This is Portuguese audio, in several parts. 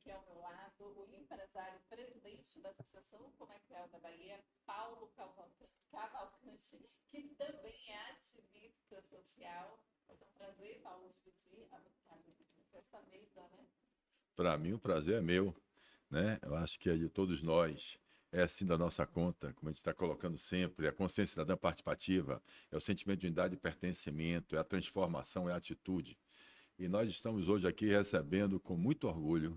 aqui ao meu lado o empresário presidente da Associação Comercial da Bahia, Paulo Cavalcante, que também é ativista social. É um prazer, Paulo, dividir a bancada com você essa mesa, né? Para mim, o prazer é meu, né? Eu acho que é de todos nós. É assim da nossa conta, como a gente está colocando sempre, a consciência cidadã participativa, é o sentimento de unidade e pertencimento, é a transformação, é a atitude. E nós estamos hoje aqui recebendo com muito orgulho.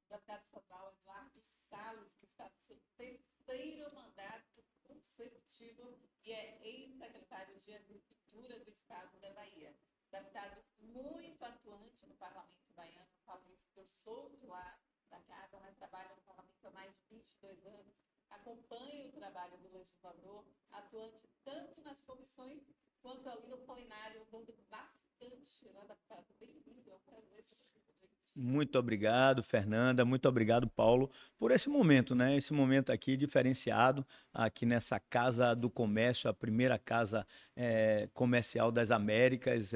O deputado estadual Eduardo Salles, que está no seu terceiro mandato consecutivo e é ex-secretário de Agricultura do Estado da Bahia. Deputado muito atuante no Parlamento baiano, falo isso porque eu sou de lá, da casa, né? Trabalho no Parlamento há mais de 22 anos, acompanho o trabalho do legislador, atuante tanto nas comissões quanto ali no plenário, dando bastante, né, deputado? Bem-vindo, é um prazer ter você com a gente. Muito obrigado, Fernanda. Muito obrigado, Paulo, por esse momento, né? Esse momento aqui diferenciado, aqui nessa Casa do Comércio, a primeira casa comercial das Américas.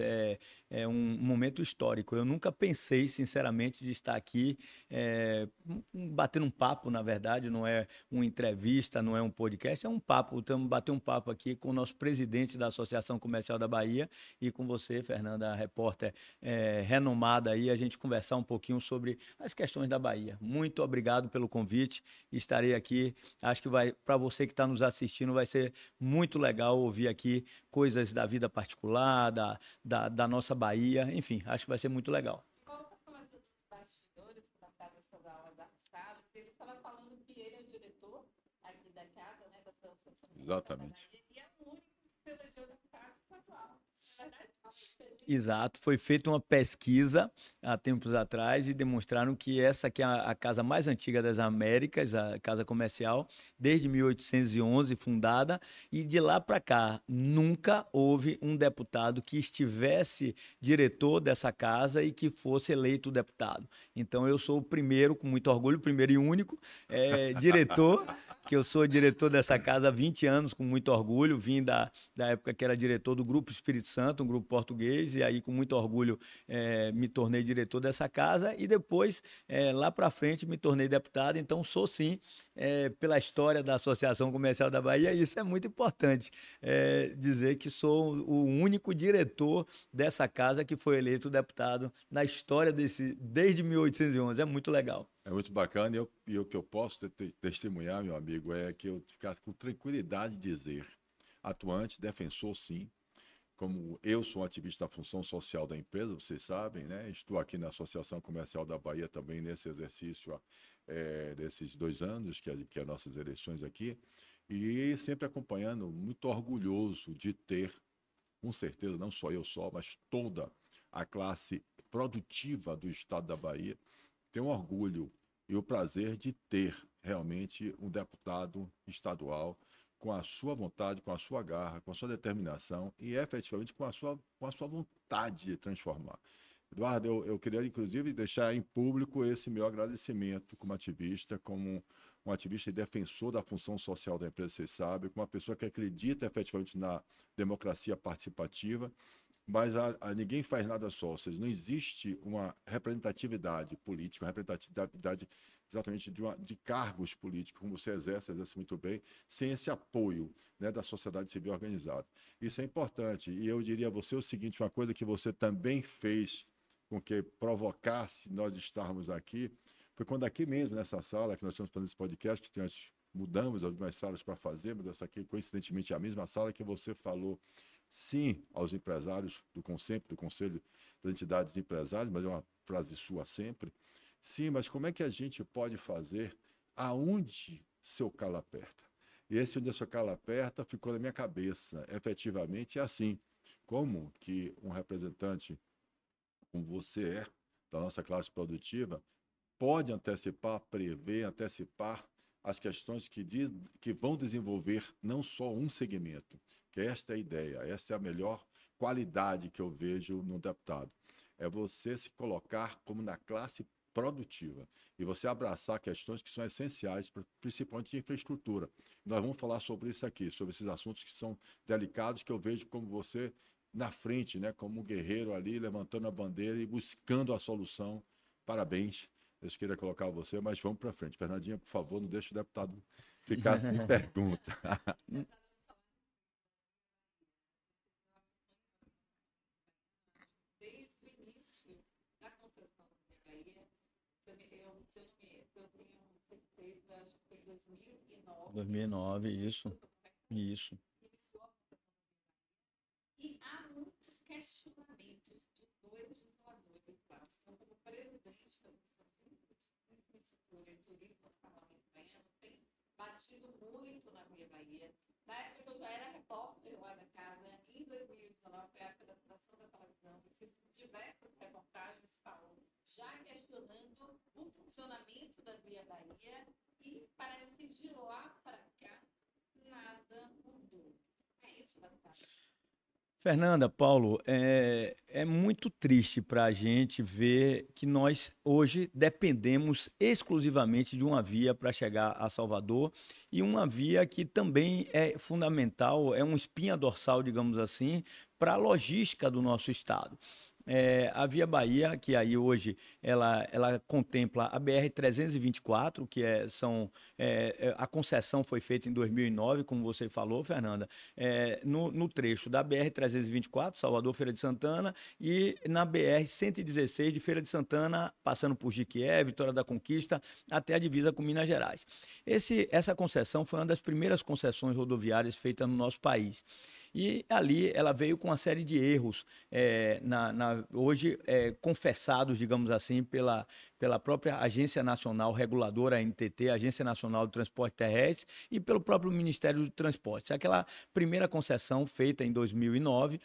É um momento histórico. Eu nunca pensei, sinceramente, de estar aqui batendo um papo, na verdade, não é uma entrevista, não é um podcast, é um papo. Estamos batendo um papo aqui com o nosso presidente da Associação Comercial da Bahia e com você, Fernanda, a repórter renomada aí, a gente conversar um pouquinho sobre as questões da Bahia. Muito obrigado pelo convite. Estarei aqui. Acho que vai, para você que está nos assistindo, vai ser muito legal ouvir aqui coisas da vida particular, da nossa Bahia. Enfim, acho que vai ser muito legal. E como está começando os bastidores com a casa estadual Eduardo Salles, ele estava falando que ele é o diretor aqui da casa, né, da Associação Comercial da Exatamente. Bahia, e é o único que se elegeu deputado estadual. Na verdade, Exato, foi feita uma pesquisa há tempos atrás e demonstraram que essa aqui é a casa mais antiga das Américas, a casa comercial, desde 1811 fundada, e de lá para cá nunca houve um deputado que estivesse diretor dessa casa e que fosse eleito deputado. Então eu sou o primeiro, com muito orgulho, primeiro e único diretor, que eu sou diretor dessa casa há 20 anos, com muito orgulho, vim da época que era diretor do Grupo Espírito Santo, um grupo português, e aí com muito orgulho me tornei diretor dessa casa e depois, lá para frente, me tornei deputado. Então sou sim, pela história da Associação Comercial da Bahia, e isso é muito importante, dizer que sou o único diretor dessa casa que foi eleito deputado na história desde 1811. É muito legal. É muito bacana e o que eu posso testemunhar, meu amigo, é que eu ficar com tranquilidade de dizer, atuante, defensor, sim, como eu sou um ativista da função social da empresa, vocês sabem, né? Estou aqui na Associação Comercial da Bahia também nesse exercício desses 2 anos, que é nossas eleições aqui, e sempre acompanhando, muito orgulhoso de ter, com certeza, não só eu só, mas toda a classe produtiva do estado da Bahia, tenho orgulho e o prazer de ter realmente um deputado estadual com a sua vontade, com a sua garra, com a sua determinação e efetivamente com a sua vontade de transformar. Eduardo, eu queria inclusive deixar em público esse meu agradecimento como ativista, como um ativista e defensor da função social da empresa, vocês sabem, como uma pessoa que acredita efetivamente na democracia participativa, mas ninguém faz nada só, ou seja, não existe uma representatividade política, uma representatividade exatamente de cargos políticos, como você exerce muito bem, sem esse apoio, né, da sociedade civil organizada. Isso é importante, e eu diria a você o seguinte, uma coisa que você também fez com que provocasse nós estarmos aqui, foi quando aqui mesmo, nessa sala, que nós estamos fazendo esse podcast, que nós mudamos algumas salas para fazer, mas essa aqui, coincidentemente, é a mesma sala que você falou sim aos empresários do CONSEMP, do Conselho das Entidades Empresárias, mas é uma frase sua sempre. Sim, mas como é que a gente pode fazer aonde seu calo aperta? E esse onde seu calo aperta ficou na minha cabeça. Efetivamente é assim. Como que um representante como você é, da nossa classe produtiva, pode antecipar, prever, antecipar as questões que vão desenvolver não só um segmento, que esta é a ideia, esta é a melhor qualidade que eu vejo no deputado. É você se colocar como na classe produtiva e você abraçar questões que são essenciais, principalmente de infraestrutura. Nós vamos falar sobre isso aqui, sobre esses assuntos que são delicados, que eu vejo como você na frente, né, como um guerreiro ali, levantando a bandeira e buscando a solução. Parabéns. Eu queria colocar você, mas vamos para frente. Fernandinha, por favor, não deixe o deputado ficar sem pergunta. Desde o início da construção da Bahia, se eu tenho certeza, acho que foi em 2009. 2009, isso. Isso. Iniciou a construção da Bahia. E há muitos questionamentos dos dois legisladores lá. O senhor, como presidente da Comissão de Infraestrutura e Turismo do Parlamento Baiano, tem batido muito na Via Bahia. Na época que eu já era repórter lá da casa, em 2019, foi a época da fundação da televisão, eu fiz diversas reportagens, Paulo, já questionando o funcionamento da Via Bahia e parece que de lá para cá nada mudou. É isso, deputado? Fernanda, Paulo, é muito triste para a gente ver que nós hoje dependemos exclusivamente de uma via para chegar a Salvador e uma via que também é fundamental, é uma espinha dorsal, digamos assim, para a logística do nosso estado. A Via Bahia, que aí hoje ela contempla a BR-324, que a concessão foi feita em 2009, como você falou, Fernanda, no trecho da BR-324, Salvador, Feira de Santana, e na BR-116 de Feira de Santana, passando por Jiquié, Vitória da Conquista, até a divisa com Minas Gerais. Essa concessão foi uma das primeiras concessões rodoviárias feitas no nosso país. E ali ela veio com uma série de erros, hoje confessados, digamos assim, pela própria Agência Nacional Reguladora, a ANTT, Agência Nacional do Transporte Terrestre, e pelo próprio Ministério do Transporte. Aquela primeira concessão feita em 2009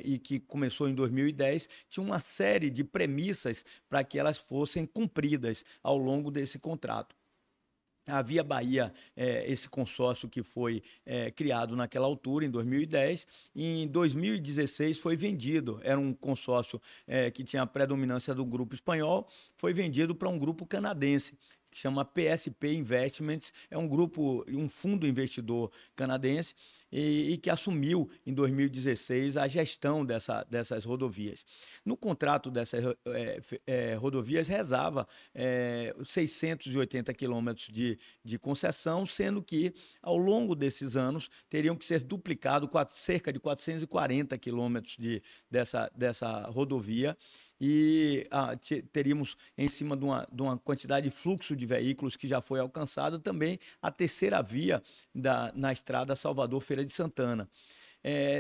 e que começou em 2010, tinha uma série de premissas para que elas fossem cumpridas ao longo desse contrato. A Via Bahia, esse consórcio que foi criado naquela altura, em 2010, e em 2016 foi vendido. Era um consórcio que tinha a predominância do grupo espanhol, foi vendido para um grupo canadense, que chama PSP Investments, é um fundo investidor canadense, e que assumiu em 2016 a gestão dessas rodovias. No contrato dessas rodovias rezava 680 quilômetros de concessão, sendo que ao longo desses anos teriam que ser duplicado cerca de 440 quilômetros dessa rodovia, e teríamos, em cima de uma quantidade de fluxo de veículos que já foi alcançada, também a terceira via na estrada Salvador-Feira de Santana.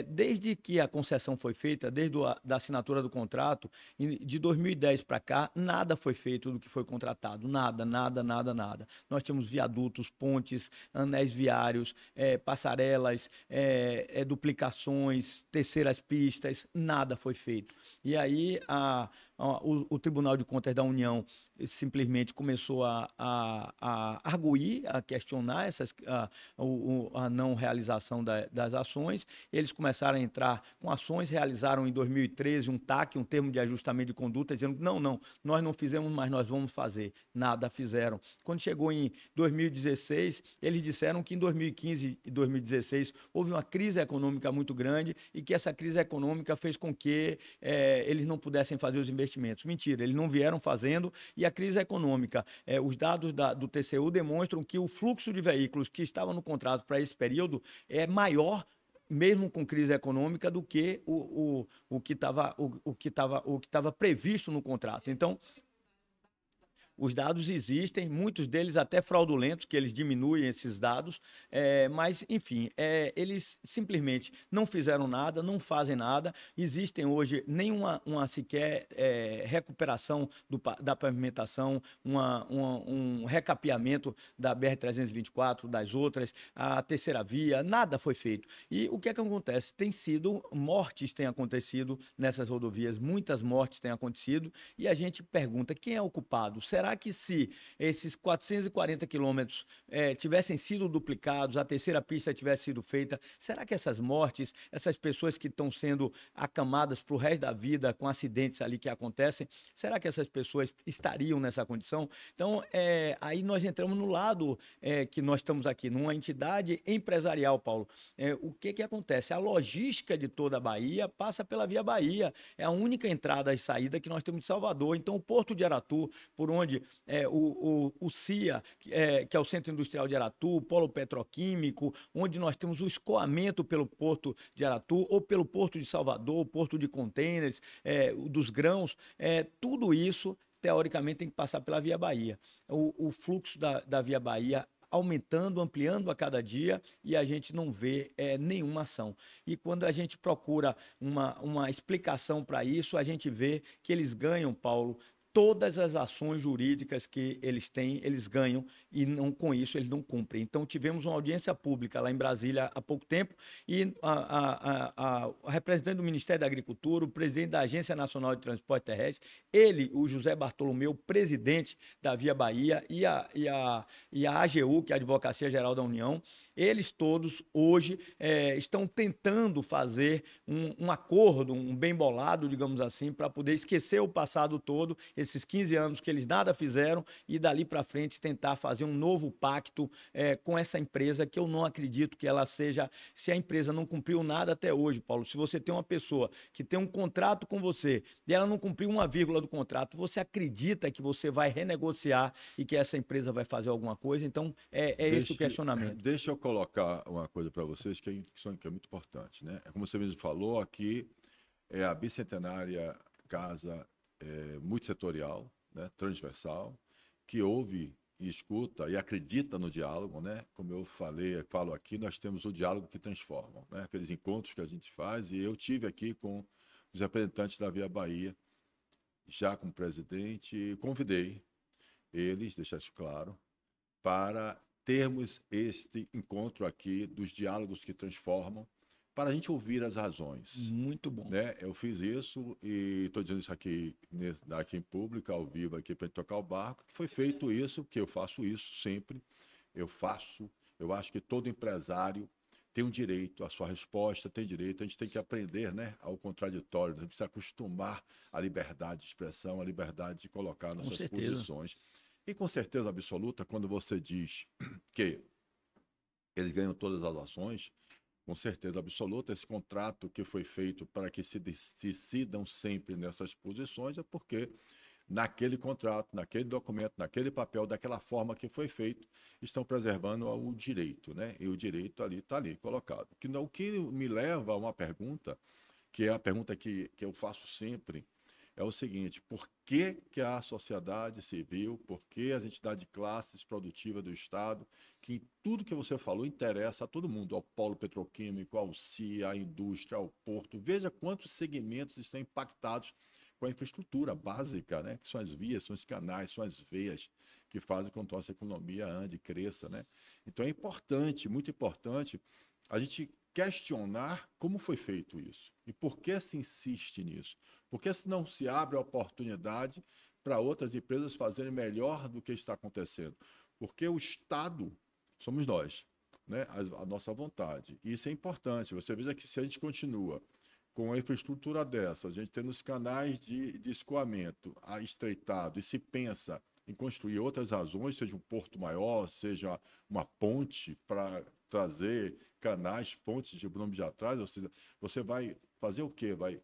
Desde que a concessão foi feita, desde da assinatura do contrato, de 2010 para cá, nada foi feito do que foi contratado. Nada. Nós tínhamos viadutos, pontes, anéis viários, passarelas, duplicações, terceiras pistas, nada foi feito. E aí o Tribunal de Contas da União simplesmente começou a arguir, a questionar a não realização das ações. Eles começaram a entrar com ações, realizaram em 2013 um TAC, um termo de ajustamento de conduta, dizendo não, nós não fizemos, mas nós vamos fazer. Nada fizeram. Quando chegou em 2016, eles disseram que em 2015 e 2016 houve uma crise econômica muito grande e que essa crise econômica fez com que eles não pudessem fazer os investimentos. Mentira, eles não vieram fazendo, e a crise econômica, os dados do TCU demonstram que o fluxo de veículos que estava no contrato para esse período é maior, mesmo com crise econômica, do que o que estava previsto no contrato. Então, os dados existem, muitos deles até fraudulentos, que eles diminuem esses dados, mas, enfim, eles simplesmente não fizeram nada, não fazem nada. Existem hoje nenhuma sequer recuperação da pavimentação, um recapeamento da BR-324, das outras, a terceira via, nada foi feito. E o que é que acontece? Mortes têm acontecido nessas rodovias, muitas mortes têm acontecido, e a gente pergunta, quem é o culpado? Será que se esses 440 quilômetros tivessem sido duplicados, a terceira pista tivesse sido feita, será que essas mortes, essas pessoas que estão sendo acamadas para o resto da vida com acidentes ali que acontecem, será que essas pessoas estariam nessa condição? Então, aí nós entramos no lado que nós estamos aqui, numa entidade empresarial, Paulo. O que acontece? A logística de toda a Bahia passa pela Via Bahia, é a única entrada e saída que nós temos de Salvador. Então, o Porto de Aratu, por onde onde o CIA, que é o Centro Industrial de Aratu, o Polo Petroquímico, onde nós temos o escoamento pelo Porto de Aratu, ou pelo Porto de Salvador, o Porto de Contêineres, dos grãos, tudo isso, teoricamente, tem que passar pela Via Bahia. O fluxo da Via Bahia aumentando, ampliando a cada dia, e a gente não vê nenhuma ação. E quando a gente procura uma explicação para isso, a gente vê que eles ganham, Paulo, todas as ações jurídicas que eles têm, eles ganham, e não, com isso eles não cumprem. Então, tivemos uma audiência pública lá em Brasília há pouco tempo, e a representante do Ministério da Agricultura, o presidente da Agência Nacional de Transporte Terrestre, ele, o José Bartolomeu, presidente da Via Bahia, e a AGU, que é a Advocacia Geral da União, eles todos hoje estão tentando fazer um acordo, um bem bolado, digamos assim, para poder esquecer o passado todo, esses 15 anos que eles nada fizeram, e dali para frente tentar fazer um novo pacto com essa empresa, que eu não acredito que ela seja, se a empresa não cumpriu nada até hoje, Paulo. Se você tem uma pessoa que tem um contrato com você e ela não cumpriu uma vírgula do contrato, você acredita que você vai renegociar e que essa empresa vai fazer alguma coisa? Então, esse o questionamento. Deixa eu colocar uma coisa para vocês que é muito importante, né? Como você mesmo falou, aqui é a bicentenária casa multissetorial, né, transversal, que ouve e escuta e acredita no diálogo, né? Como eu falo aqui, nós temos o diálogo que transforma, né? Aqueles encontros que a gente faz, e eu tive aqui com os representantes da Via Bahia, já como presidente, e convidei eles, deixar isso claro, para termos este encontro aqui dos diálogos que transformam, para a gente ouvir as razões. Muito bom. Né? Eu fiz isso e estou dizendo isso aqui em público, ao vivo, aqui para tocar o barco, que foi feito isso, que eu faço isso sempre. Eu acho que todo empresário tem um direito, a sua resposta tem direito, a gente tem que aprender, né, ao contraditório, a gente precisa acostumar à liberdade de expressão, à liberdade de colocar nossas posições. E com certeza absoluta, quando você diz que eles ganham todas as ações, com certeza absoluta, esse contrato que foi feito para que se decidam sempre nessas posições é porque naquele contrato, naquele documento, naquele papel, daquela forma que foi feito, estão preservando o direito, né? E o direito ali está ali colocado. O que me leva a uma pergunta, que é a pergunta que eu faço sempre, é o seguinte: por que a sociedade civil, por que as entidades de classes produtivas do Estado, que tudo que você falou interessa a todo mundo, ao polo petroquímico, ao CIA, à indústria, ao porto, veja quantos segmentos estão impactados com a infraestrutura básica, né? Que são as vias, são os canais, são as veias que fazem com que a nossa economia ande, cresça, né? Então é importante, muito importante, a gente questionar como foi feito isso e por que se insiste nisso. Por que não se abre a oportunidade para outras empresas fazerem melhor do que está acontecendo? Porque o Estado somos nós, né? A nossa vontade. E isso é importante. Você veja que se a gente continua com a infraestrutura dessa, a gente tendo os canais de escoamento estreitado e se pensa em construir outras razões, seja um porto maior, seja uma ponte para trazer canais, pontes de nome de atrás, ou seja, você vai fazer o quê? Vai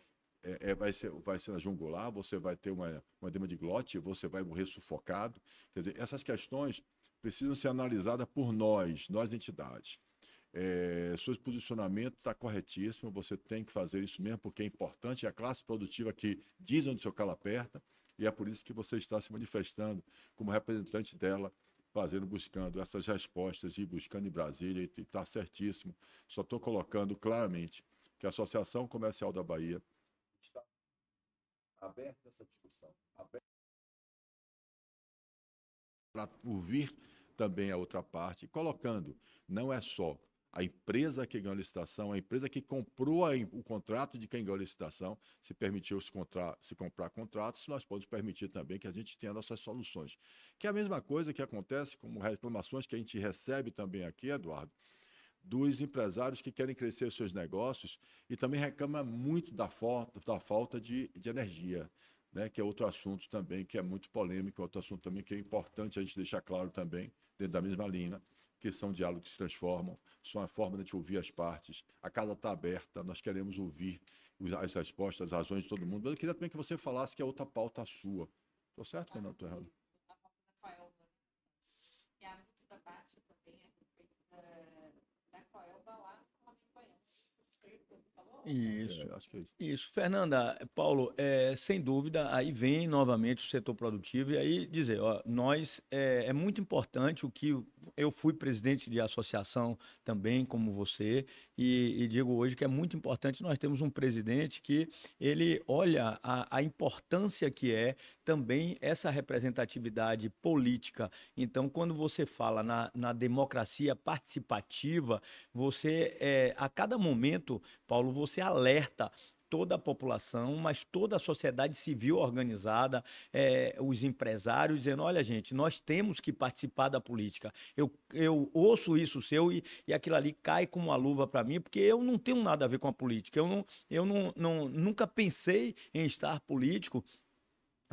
ser na jungular, você vai ter uma edema de glote, você vai morrer sufocado. Quer dizer, essas questões precisam ser analisadas por nós entidades. Seu posicionamento está corretíssimo, você tem que fazer isso mesmo, porque é importante, é a classe produtiva que diz onde seu calo aperta, e é por isso que você está se manifestando como representante dela, buscando essas respostas e buscando em Brasília, e está certíssimo. Só estou colocando claramente que a Associação Comercial da Bahia está aberta a essa discussão, aberta para ouvir também a outra parte, colocando, não é só a empresa que ganhou a licitação, a empresa que comprou o contrato de quem ganhou a licitação, se permitiu se comprar contratos, nós podemos permitir também que a gente tenha nossas soluções. Que é a mesma coisa que acontece com reclamações que a gente recebe também aqui, Eduardo, dos empresários que querem crescer os seus negócios e também reclama muito da falta de energia, né? Que é outro assunto também que é muito polêmico, outro assunto também que é importante a gente deixar claro também, dentro da mesma linha, que são diálogos que se transformam, são a forma de a gente ouvir as partes. A casa está aberta, nós queremos ouvir as respostas, as razões de todo mundo. Eu queria também que você falasse que a outra pauta sua. Estou certo ou não? Estou errado? Isso. Acho que é isso. Isso, Fernanda, Paulo, sem dúvida, aí vem novamente o setor produtivo e aí dizer, ó, é muito importante o que eu fui presidente de associação também, como você, e digo hoje que é muito importante nós temos um presidente que ele olha a importância que é também essa representatividade política. Então, quando você fala na democracia participativa, você, a cada momento, Paulo, você alerta toda a população, mas toda a sociedade civil organizada, os empresários, dizendo, olha, gente, nós temos que participar da política. Eu ouço isso seu e aquilo ali cai como uma luva para mim, porque eu não tenho nada a ver com a política. Nunca pensei em estar político.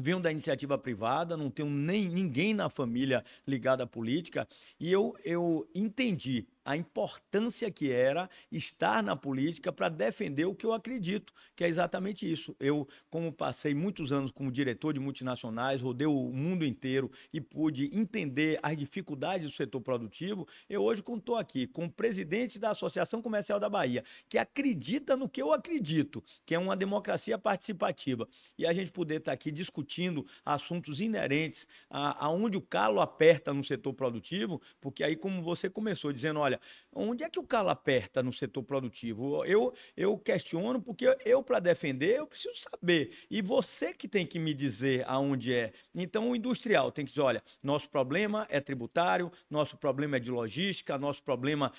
Venho da iniciativa privada, não tenho nem ninguém na família ligado à política, e eu entendi a importância que era estar na política para defender o que eu acredito, que é exatamente isso. Eu, como passei muitos anos como diretor de multinacionais, rodei o mundo inteiro e pude entender as dificuldades do setor produtivo, eu hoje, quando estou aqui, como presidente da Associação Comercial da Bahia, que acredita no que eu acredito, que é uma democracia participativa, e a gente poder estar aqui discutindo assuntos inerentes aonde o calo aperta no setor produtivo, porque aí, como você começou dizendo, olha, onde é que o calo aperta no setor produtivo? Eu questiono porque eu, para defender, eu preciso saber. E você que tem que me dizer aonde é. Então, o industrial tem que dizer, olha, nosso problema é tributário, nosso problema é de logística, nosso problema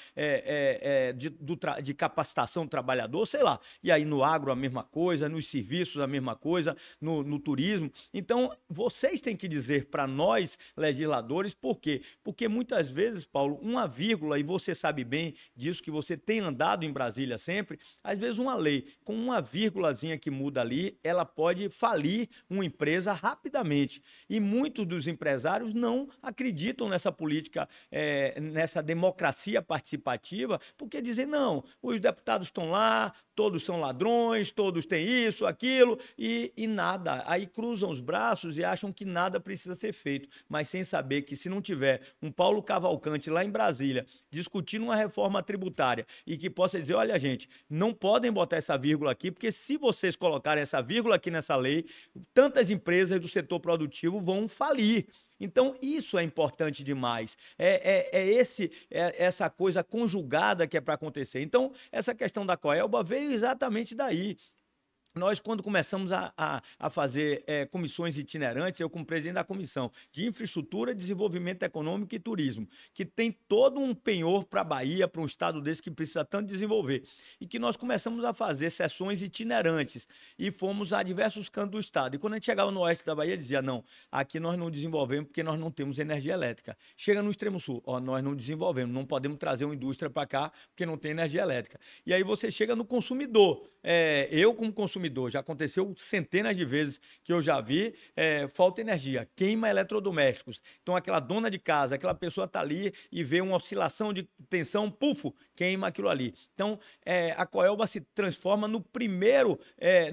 de capacitação do trabalhador, sei lá. E aí no agro a mesma coisa, nos serviços a mesma coisa, no turismo. Então, vocês têm que dizer para nós, legisladores, por quê? Porque muitas vezes, Paulo, uma vírgula, e você sabe bem disso, que você tem andado em Brasília sempre, às vezes uma lei com uma vírgulazinha que muda ali, ela pode falir uma empresa rapidamente. E muitos dos empresários não acreditam nessa política, nessa democracia participativa, porque dizem, não, os deputados estão lá, todos são ladrões, todos têm isso, aquilo, e nada. Aí cruzam os braços e acham que nada precisa ser feito, mas sem saber que se não tiver um Paulo Cavalcante lá em Brasília discutindo uma reforma tributária e que possa dizer, olha, gente, não podem botar essa vírgula aqui, porque se vocês colocarem essa vírgula aqui nessa lei, tantas empresas do setor produtivo vão falir. Então, isso é importante demais. Essa coisa conjugada que é para acontecer. Então, essa questão da Coelba veio exatamente daí. Nós, quando começamos a fazer comissões itinerantes, eu como presidente da Comissão de Infraestrutura, Desenvolvimento Econômico e Turismo, que tem todo um penhor para a Bahia, para um estado desse que precisa tanto desenvolver, e que nós começamos a fazer sessões itinerantes e fomos a diversos cantos do estado. E quando a gente chegava no oeste da Bahia, dizia, não, aqui nós não desenvolvemos porque nós não temos energia elétrica. Chega no extremo sul, ó, nós não desenvolvemos, não podemos trazer uma indústria para cá porque não tem energia elétrica. E aí você chega no consumidor. Eu, como consumidor, já aconteceu centenas de vezes que eu já vi, falta energia, queima eletrodomésticos. Então, aquela dona de casa, aquela pessoa está ali e vê uma oscilação de tensão, pufo, queima aquilo ali. Então, a Coelba se transforma no primeiro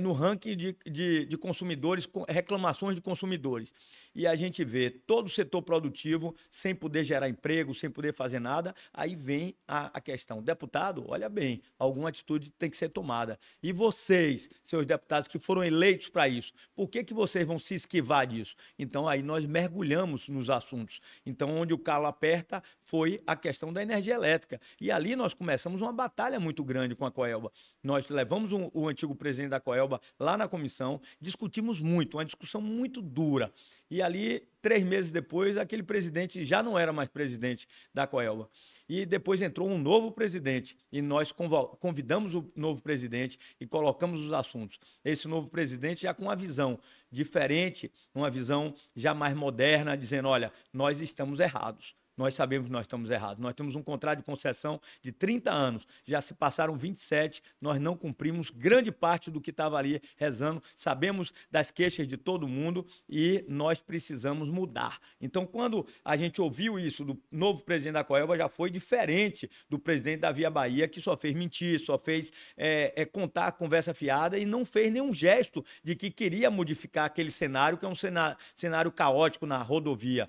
no ranking de consumidores, reclamações de consumidores. E a gente vê todo o setor produtivo sem poder gerar emprego, sem poder fazer nada, aí vem a questão. Deputado, olha bem, alguma atitude tem que ser tomada. E vocês, seus deputados que foram eleitos para isso, por que vocês vão se esquivar disso? Então, aí nós mergulhamos nos assuntos. Então, onde o calo aperta foi a questão da energia elétrica. E ali nós começamos uma batalha muito grande com a Coelba. Nós levamos o antigo presidente da Coelba lá na comissão, discutimos muito, uma discussão muito dura. E ali, 3 meses depois, aquele presidente já não era mais presidente da Coelba. E depois entrou um novo presidente e nós convidamos o novo presidente e colocamos os assuntos. Esse novo presidente já com uma visão diferente, uma visão já mais moderna, dizendo, olha, nós estamos errados. Nós sabemos que nós estamos errados. Nós temos um contrato de concessão de 30 anos. Já se passaram 27, nós não cumprimos grande parte do que estava ali rezando. Sabemos das queixas de todo mundo e nós precisamos mudar. Então, quando a gente ouviu isso do novo presidente da Coelba, já foi diferente do presidente da Via Bahia, que só fez mentir, só fez contar a conversa fiada e não fez nenhum gesto de que queria modificar aquele cenário, que é um cenário caótico na rodovia.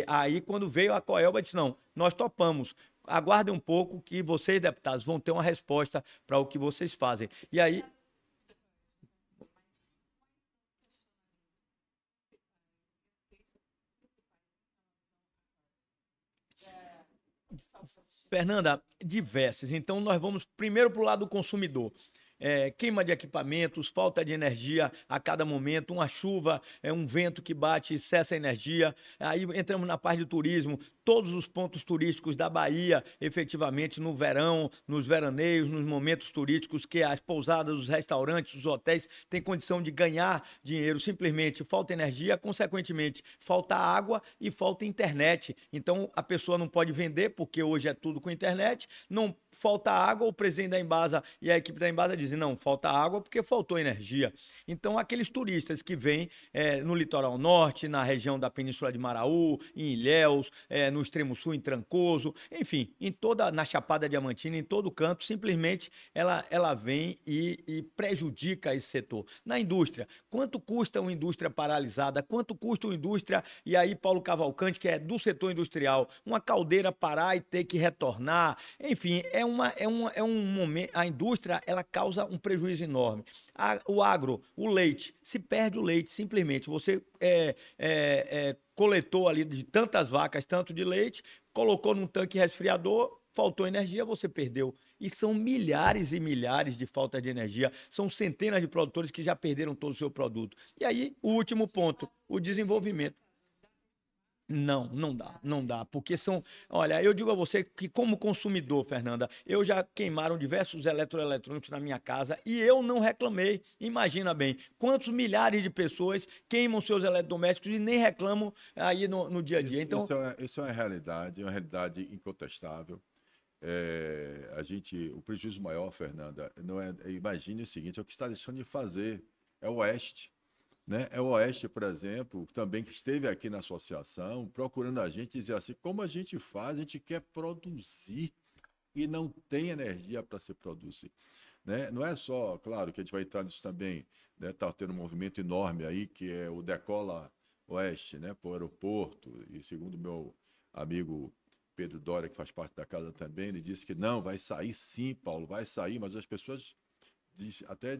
Aí, quando veio a Coelba, disse, não, nós topamos. aguardem um pouco que vocês, deputados, vão ter uma resposta para o que vocês fazem. E aí... Fernanda, diversas. Então, nós vamos primeiro para o lado do consumidor. Queima de equipamentos, falta de energia a cada momento, uma chuva, um vento que bate e cessa a energia. Aí entramos na parte de turismo, todos os pontos turísticos da Bahia, efetivamente, no verão, nos veraneios, nos momentos turísticos, que as pousadas, os restaurantes, os hotéis têm condição de ganhar dinheiro, simplesmente falta energia, consequentemente, falta água e falta internet. Então, a pessoa não pode vender, porque hoje é tudo com internet, não falta água, o presidente da Embasa e a equipe da Embasa dizem, não, falta água porque faltou energia. Então, aqueles turistas que vêm no litoral norte, na região da Península de Maraú, em Ilhéus, no extremo sul, em Trancoso, enfim, na Chapada Diamantina, em todo canto, simplesmente ela vem e prejudica esse setor. Na indústria, quanto custa uma indústria paralisada? Quanto custa uma indústria, e aí Paulo Cavalcante, que é do setor industrial, uma caldeira parar e ter que retornar, enfim, é um momento, a indústria, ela causa um prejuízo enorme. O agro, o leite, se perde o leite, simplesmente. Você coletou ali de tantas vacas, tanto de leite, colocou num tanque resfriador, faltou energia, você perdeu. E são milhares e milhares de falta de energia, são centenas de produtores que já perderam todo o seu produto. E aí, o último ponto, o desenvolvimento. Não dá, porque são... Olha, eu digo a você que como consumidor, Fernanda, eu já queimaram diversos eletroeletrônicos na minha casa e eu não reclamei. Imagina bem, quantos milhares de pessoas queimam seus eletrodomésticos e nem reclamam aí no dia a dia. Então, isso é uma realidade incontestável. O prejuízo maior, Fernanda, não é, imagine o seguinte, é o que está deixando de fazer, é o Oeste. Né? É o Oeste, por exemplo, também que esteve aqui na associação, procurando a gente dizer assim, como a gente faz, a gente quer produzir e não tem energia para se produzir. Né? Não é só, claro, que a gente vai entrar nisso também, está, né? Tendo um movimento enorme aí, que é o Decola Oeste, né? Para o aeroporto, e segundo meu amigo Pedro Doria, que faz parte da casa também, ele disse que não, vai sair sim, Paulo, vai sair, mas as pessoas até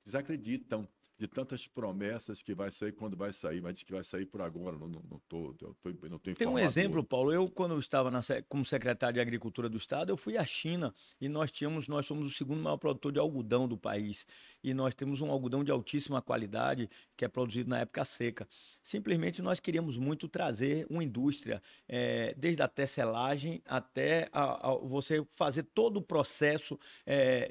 desacreditam de tantas promessas que vai sair quando vai sair, mas diz que vai sair por agora, não estou informado. Tem um exemplo, Paulo, eu quando eu estava como secretário de Agricultura do Estado, eu fui à China e nós somos o segundo maior produtor de algodão do país e nós temos um algodão de altíssima qualidade que é produzido na época seca. Simplesmente nós queríamos muito trazer uma indústria, desde a tecelagem até você fazer todo o processo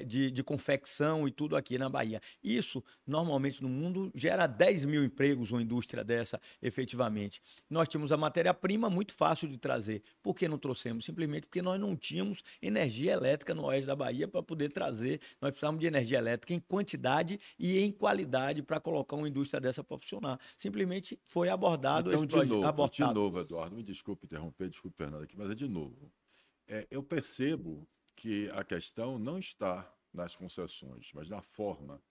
de confecção e tudo aqui na Bahia. Isso, normalmente no mundo, gera 10 mil empregos uma indústria dessa, efetivamente. Nós tínhamos a matéria-prima muito fácil de trazer. Por que não trouxemos? Simplesmente porque nós não tínhamos energia elétrica no oeste da Bahia para poder trazer. Nós precisávamos de energia elétrica em quantidade e em qualidade para colocar uma indústria dessa para funcionar. Simplesmente foi abordado então, esse projeto. De novo, Eduardo, me desculpe interromper, desculpe, Fernando, aqui, mas de novo. Eu percebo que a questão não está nas concessões, mas na forma.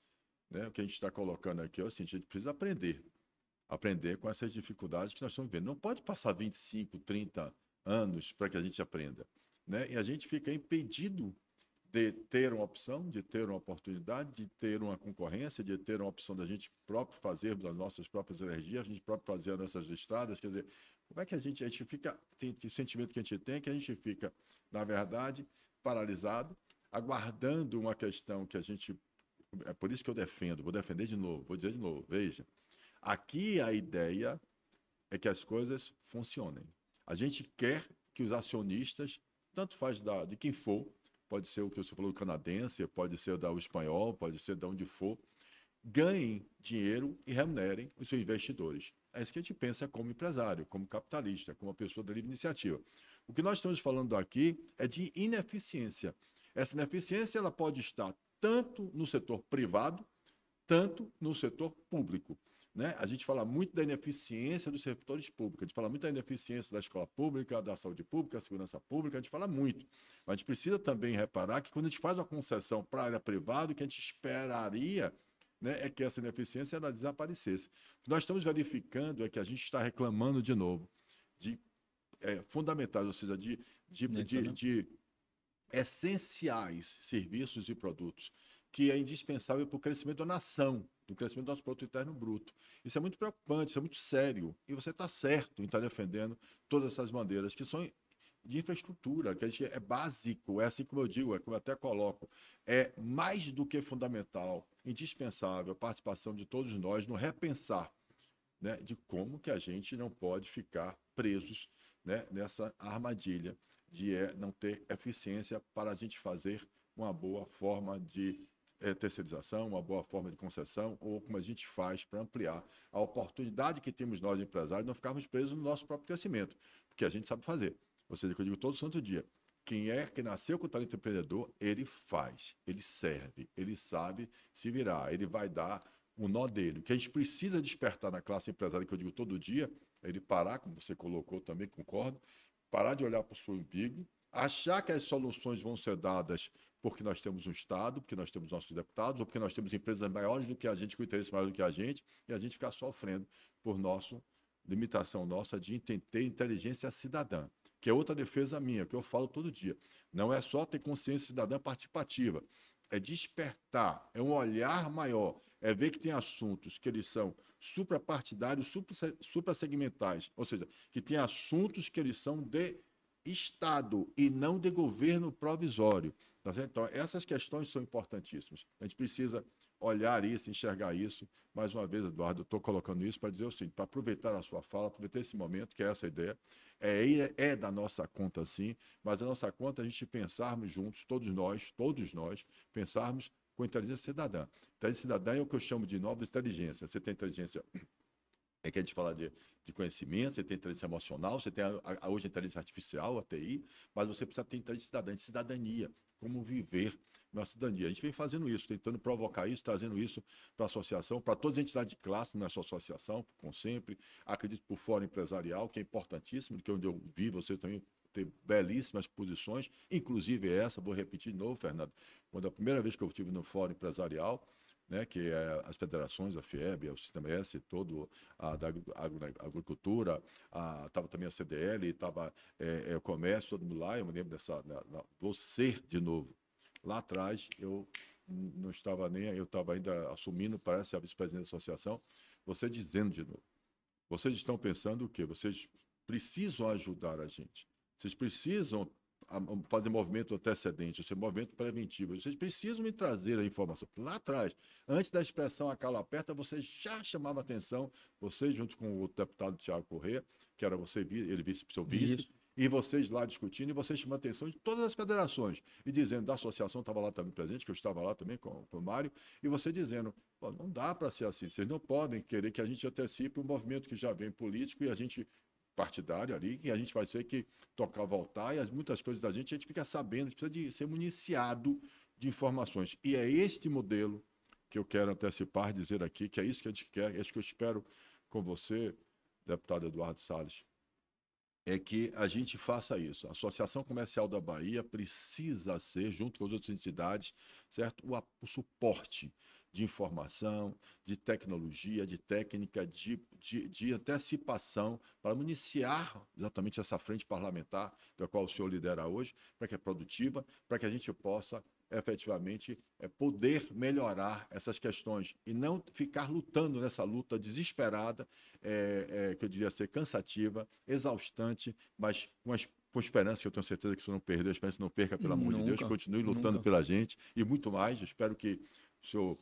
Né? O que a gente está colocando aqui é o seguinte, a gente precisa aprender com essas dificuldades que nós estamos vendo. Não pode passar 25, 30 anos para que a gente aprenda. Né? E a gente fica impedido de ter uma opção, de ter uma oportunidade, de ter uma concorrência, de ter uma opção da gente próprio fazermos as nossas próprias energias, a gente próprio fazer as nossas estradas. Quer dizer, como é que a gente fica, tem esse sentimento que a gente tem, que a gente fica, na verdade, paralisado, aguardando uma questão que a gente... É por isso que eu defendo, vou defender de novo, vou dizer de novo, veja, aqui a ideia é que as coisas funcionem. A gente quer que os acionistas, tanto faz de quem for, pode ser o que você falou do canadense, pode ser o espanhol, pode ser de onde for, ganhem dinheiro e remunerem os seus investidores. É isso que a gente pensa como empresário, como capitalista, como uma pessoa da livre iniciativa. O que nós estamos falando aqui é de ineficiência. Essa ineficiência ela pode estar tanto no setor privado, tanto no setor público. Né? A gente fala muito da ineficiência dos setores públicos, a gente fala muito da ineficiência da escola pública, da saúde pública, da segurança pública, a gente fala muito. Mas a gente precisa também reparar que quando a gente faz uma concessão para a área privada, o que a gente esperaria, né, é que essa ineficiência ela desaparecesse. O que nós estamos verificando é que a gente está reclamando de novo de fundamentais, ou seja, de essenciais serviços e produtos, que é indispensável para o crescimento da nação, do crescimento do nosso produto interno bruto. Isso é muito preocupante, isso é muito sério, e você está certo em estar defendendo todas essas bandeiras, que são de infraestrutura, que a gente é básico, é assim como eu digo, é como eu até coloco, é mais do que fundamental, indispensável a participação de todos nós no repensar, né, de como que a gente não pode ficar presos, né, nessa armadilha de não ter eficiência para a gente fazer uma boa forma de terceirização, uma boa forma de concessão, ou como a gente faz para ampliar a oportunidade que temos nós, empresários, de não ficarmos presos no nosso próprio crescimento, porque a gente sabe fazer. Ou seja, que eu digo todo santo dia, quem nasceu com o talento empreendedor, ele faz, ele serve, ele sabe se virar, ele vai dar o nó dele. O que a gente precisa despertar na classe empresária, que eu digo todo dia, é ele parar, como você colocou também, concordo, parar de olhar para o seu umbigo, achar que as soluções vão ser dadas porque nós temos um Estado, porque nós temos nossos deputados, ou porque nós temos empresas maiores do que a gente, com interesse maior do que a gente, e a gente ficar sofrendo por limitação nossa de ter inteligência cidadã, que é outra defesa minha, que eu falo todo dia. Não é só ter consciência cidadã participativa, é despertar, é um olhar maior, é ver que tem assuntos que eles são suprapartidários, suprassegmentais, ou seja, que tem assuntos que eles são de Estado e não de governo provisório. Então, essas questões são importantíssimas. A gente precisa olhar isso, enxergar isso. Mais uma vez, Eduardo, eu estou colocando isso para dizer o seguinte, para aproveitar a sua fala, aproveitar esse momento, que é essa ideia, é da nossa conta, sim, mas a nossa conta é a gente pensarmos juntos, todos nós, pensarmos com inteligência cidadã. Inteligência cidadã é o que eu chamo de nova inteligência. Você tem inteligência... que a gente fala de conhecimento, você tem inteligência emocional, você tem hoje a inteligência artificial, a TI, mas você precisa ter inteligência cidadã, de cidadania, como viver na cidadania. A gente vem fazendo isso, tentando provocar isso, trazendo isso para a associação, para todas as entidades de classe, não é só associação, como sempre, acredito por fora empresarial, que é importantíssimo, que é onde eu vi, você também ter belíssimas posições, inclusive essa, vou repetir de novo, Fernando, quando a primeira vez que eu estive no fórum empresarial, né, que é as federações, a FIEB, o Sistema S, todo da agricultura, estava também a CDL, estava o comércio, todo mundo lá, eu me lembro você, de novo, lá atrás, eu não estava nem, eu estava ainda assumindo, parece, a vice-presidente da associação, você dizendo de novo, vocês estão pensando o quê? Vocês precisam ajudar a gente, vocês precisam fazer movimento antecedente, esse movimento preventivo. Vocês precisam me trazer a informação. Lá atrás, antes da expressão a cala aperta, você já chamava atenção, você junto com o deputado Tiago Corrêa, que era você, ele seu vice, isso. E vocês lá discutindo, e vocês chamando a atenção de todas as federações, e dizendo, da associação estava lá também presente, que eu estava lá também com o Mário, e você dizendo, não dá para ser assim, vocês não podem querer que a gente antecipe um movimento que já vem político e a gente partidário ali, que a gente vai ter que tocar, voltar, e muitas coisas da gente a gente fica sabendo, a gente precisa de ser municiado de informações. E é este modelo que eu quero antecipar, dizer aqui, que é isso que a gente quer, é isso que eu espero com você, deputado Eduardo Salles, é que a gente faça isso. A Associação Comercial da Bahia precisa ser, junto com as outras entidades, certo? O suporte de informação, de tecnologia, de técnica, de antecipação, para municiar exatamente essa frente parlamentar, da qual o senhor lidera hoje, para que é produtiva, para que a gente possa efetivamente poder melhorar essas questões e não ficar lutando nessa luta desesperada, que eu diria ser cansativa, exaustante, mas com esperança, que eu tenho certeza que o senhor não perdeu, a esperança não perca, pelo amor de Deus, continue lutando pela gente e muito mais. Eu espero que o senhor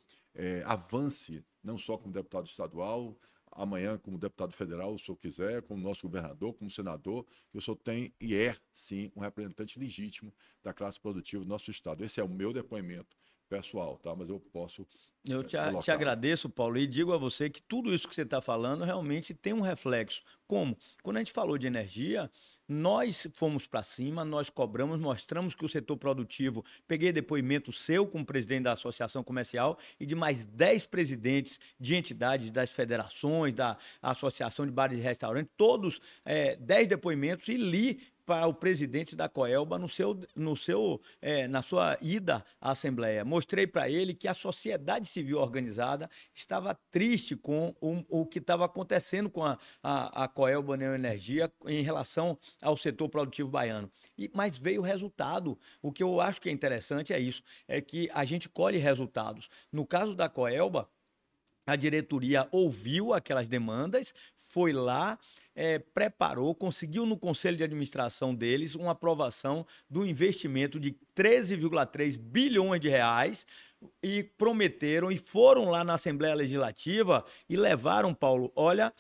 avance, não só como deputado estadual, amanhã como deputado federal, se o senhor quiser, como nosso governador, como senador, que o senhor tem e sim, um representante legítimo da classe produtiva do nosso estado. Esse é o meu depoimento pessoal, tá? Mas eu posso... Eu te agradeço, Paulo, e digo a você que tudo isso que você está falando realmente tem um reflexo. Como? Quando a gente falou de energia, nós fomos para cima, nós cobramos, mostramos que o setor produtivo, peguei depoimento seu como presidente da Associação Comercial e de mais 10 presidentes de entidades, das federações, da Associação de Bares e Restaurantes, todos 10 depoimentos, e li para o presidente da Coelba na sua ida à Assembleia. Mostrei para ele que a sociedade civil organizada estava triste com o que estava acontecendo com a Coelba Neoenergia em relação ao setor produtivo baiano. Mas veio o resultado. O que eu acho que é interessante é isso, é que a gente colhe resultados. No caso da Coelba, a diretoria ouviu aquelas demandas, foi lá, preparou, conseguiu no conselho de administração deles uma aprovação do investimento de 13,3 bilhões de reais e prometeram e foram lá na Assembleia Legislativa e levaram, Paulo, olha,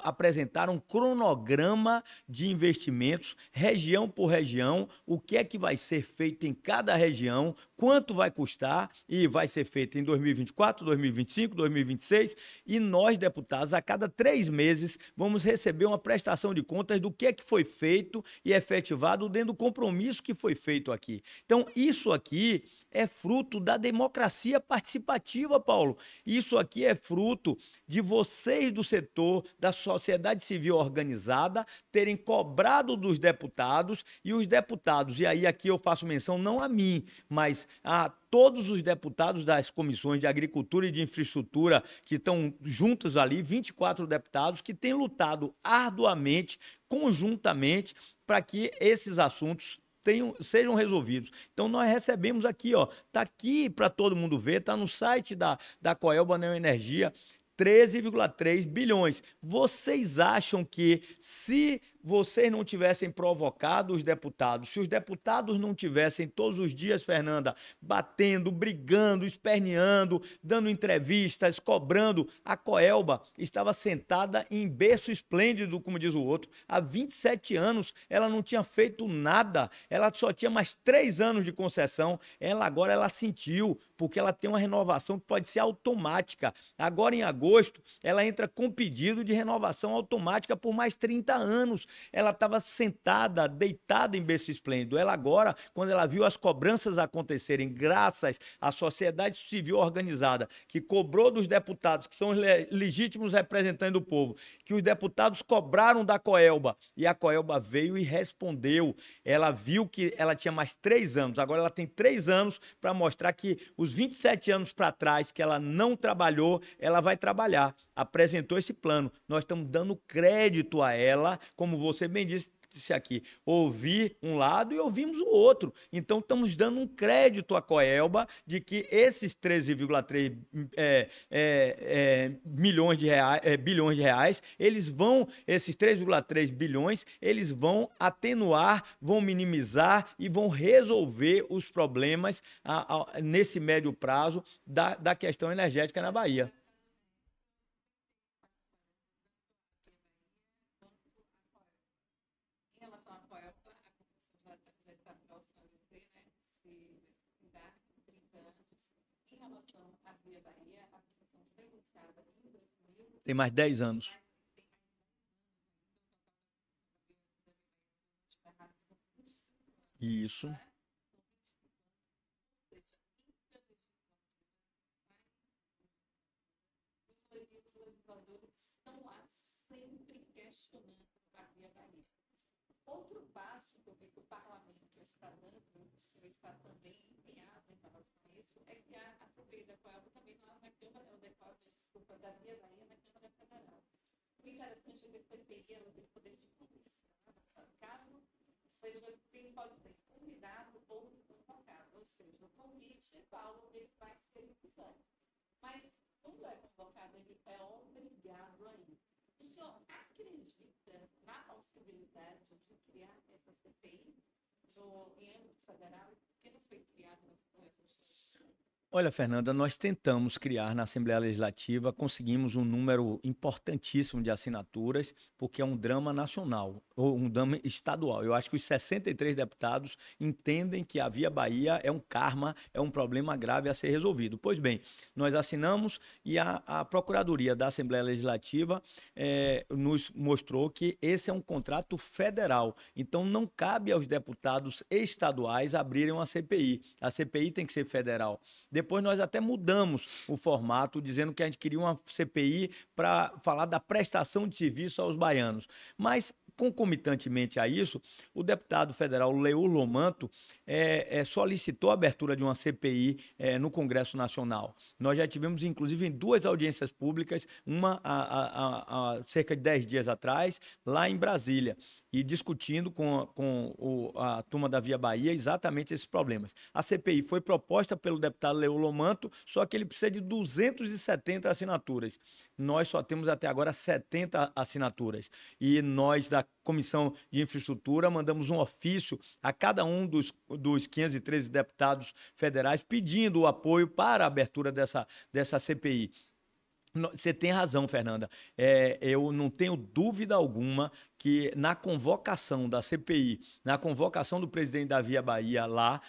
apresentaram um cronograma de investimentos, região por região, o que é que vai ser feito em cada região, quanto vai custar e vai ser feito em 2024, 2025, 2026 e nós, deputados, a cada 3 meses vamos receber uma prestação de contas do que é que foi feito e efetivado dentro do compromisso que foi feito aqui. Então, isso aqui é fruto da democracia participativa, Paulo. Isso aqui é fruto de vocês do setor, da sociedade civil organizada, terem cobrado dos deputados e os deputados, e aí aqui eu faço menção não a mim, mas a todos os deputados das comissões de Agricultura e de Infraestrutura que estão juntos ali, 24 deputados que têm lutado arduamente, conjuntamente, para que esses assuntos sejam resolvidos. Então, nós recebemos aqui, ó, tá aqui para todo mundo ver, tá no site da Coelba Neoenergia, 13,3 bilhões. Vocês acham que se vocês não tivessem provocado os deputados, se os deputados não tivessem todos os dias, Fernanda, batendo, brigando, esperneando, dando entrevistas, cobrando, a Coelba estava sentada em berço esplêndido, como diz o outro, há 27 anos ela não tinha feito nada, ela só tinha mais 3 anos de concessão, agora ela sentiu, porque ela tem uma renovação que pode ser automática. Agora em agosto, ela entra com pedido de renovação automática por mais 30 anos. Ela estava sentada, deitada em berço esplêndido. Ela agora, quando ela viu as cobranças acontecerem, graças à sociedade civil organizada, que cobrou dos deputados, que são os legítimos representantes do povo, que os deputados cobraram da Coelba, e a Coelba veio e respondeu. Ela viu que ela tinha mais 3 anos, agora ela tem 3 anos para mostrar que os 27 anos para trás que ela não trabalhou, ela vai trabalhar. Apresentou esse plano. Nós estamos dando crédito a ela, como você bem disse aqui, ouvir um lado e ouvimos o outro. Então, estamos dando um crédito à Coelba de que esses 13,3 bilhões de reais, esses 3,3 bilhões, eles vão atenuar, vão minimizar e vão resolver os problemas nesse médio prazo da questão energética na Bahia. Tem mais 10 anos. Isso. Estão lá sempre questionando a Via Bahia. Outro passo que eu vi que o parlamento está dando, o senhor está também empenhado em relação a isso, é que a CPI da Coelba também lá na Câmara, da Via Bahia na Câmara Federal. O interessante é que a CPI ela tem poder de polícia. Caso seja, pode ser convidado ou convocado. Ou seja, o convite, Paulo, ele faz o que ele quiser. Mas, quando é convocado, ele é obrigado a ir. O senhor acredita na possibilidade de criar essa CPI em âmbito federal? Por que não foi criado na Constituição? Olha, Fernanda, nós tentamos criar na Assembleia Legislativa, conseguimos um número importantíssimo de assinaturas, porque é um drama nacional, ou um drama estadual. Eu acho que os 63 deputados entendem que a Via Bahia é um karma, é um problema grave a ser resolvido. Pois bem, nós assinamos e a Procuradoria da Assembleia Legislativa nos mostrou que esse é um contrato federal, então não cabe aos deputados estaduais abrirem uma CPI. A CPI tem que ser federal. Depois nós até mudamos o formato, dizendo que a gente queria uma CPI para falar da prestação de serviço aos baianos. Mas concomitantemente a isso, o deputado federal Leur Lomanto solicitou a abertura de uma CPI no Congresso Nacional. Nós já tivemos, inclusive, em 2 audiências públicas, uma há cerca de 10 dias atrás, lá em Brasília, e discutindo com a turma da Via Bahia exatamente esses problemas. A CPI foi proposta pelo deputado Leur Lomanto, só que ele precisa de 270 assinaturas. Nós só temos até agora 70 assinaturas. E nós, da Comissão de Infraestrutura, mandamos um ofício a cada um dos 513 deputados federais pedindo o apoio para a abertura dessa CPI. Você tem razão, Fernanda. Eu não tenho dúvida alguma que na convocação da CPI, na convocação do presidente da Via Bahia lá,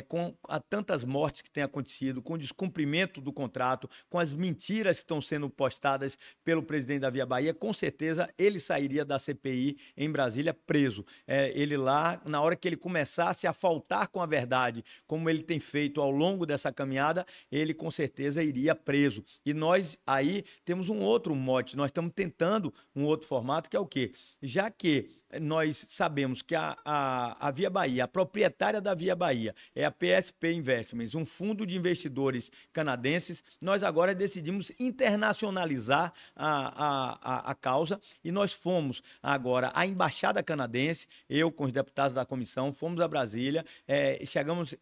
com tantas mortes que têm acontecido, com o descumprimento do contrato, com as mentiras que estão sendo postadas pelo presidente da Via Bahia, com certeza ele sairia da CPI em Brasília preso. Ele lá, na hora que ele começasse a faltar com a verdade, como ele tem feito ao longo dessa caminhada, ele com certeza iria preso. E nós aí temos um outro mote, nós estamos tentando um outro formato, que é o quê? Já que nós sabemos que a Via Bahia, a proprietária da Via Bahia, é a PSP Investments, um fundo de investidores canadenses, nós agora decidimos internacionalizar a causa e nós fomos agora à Embaixada Canadense, eu com os deputados da comissão, fomos a Brasília,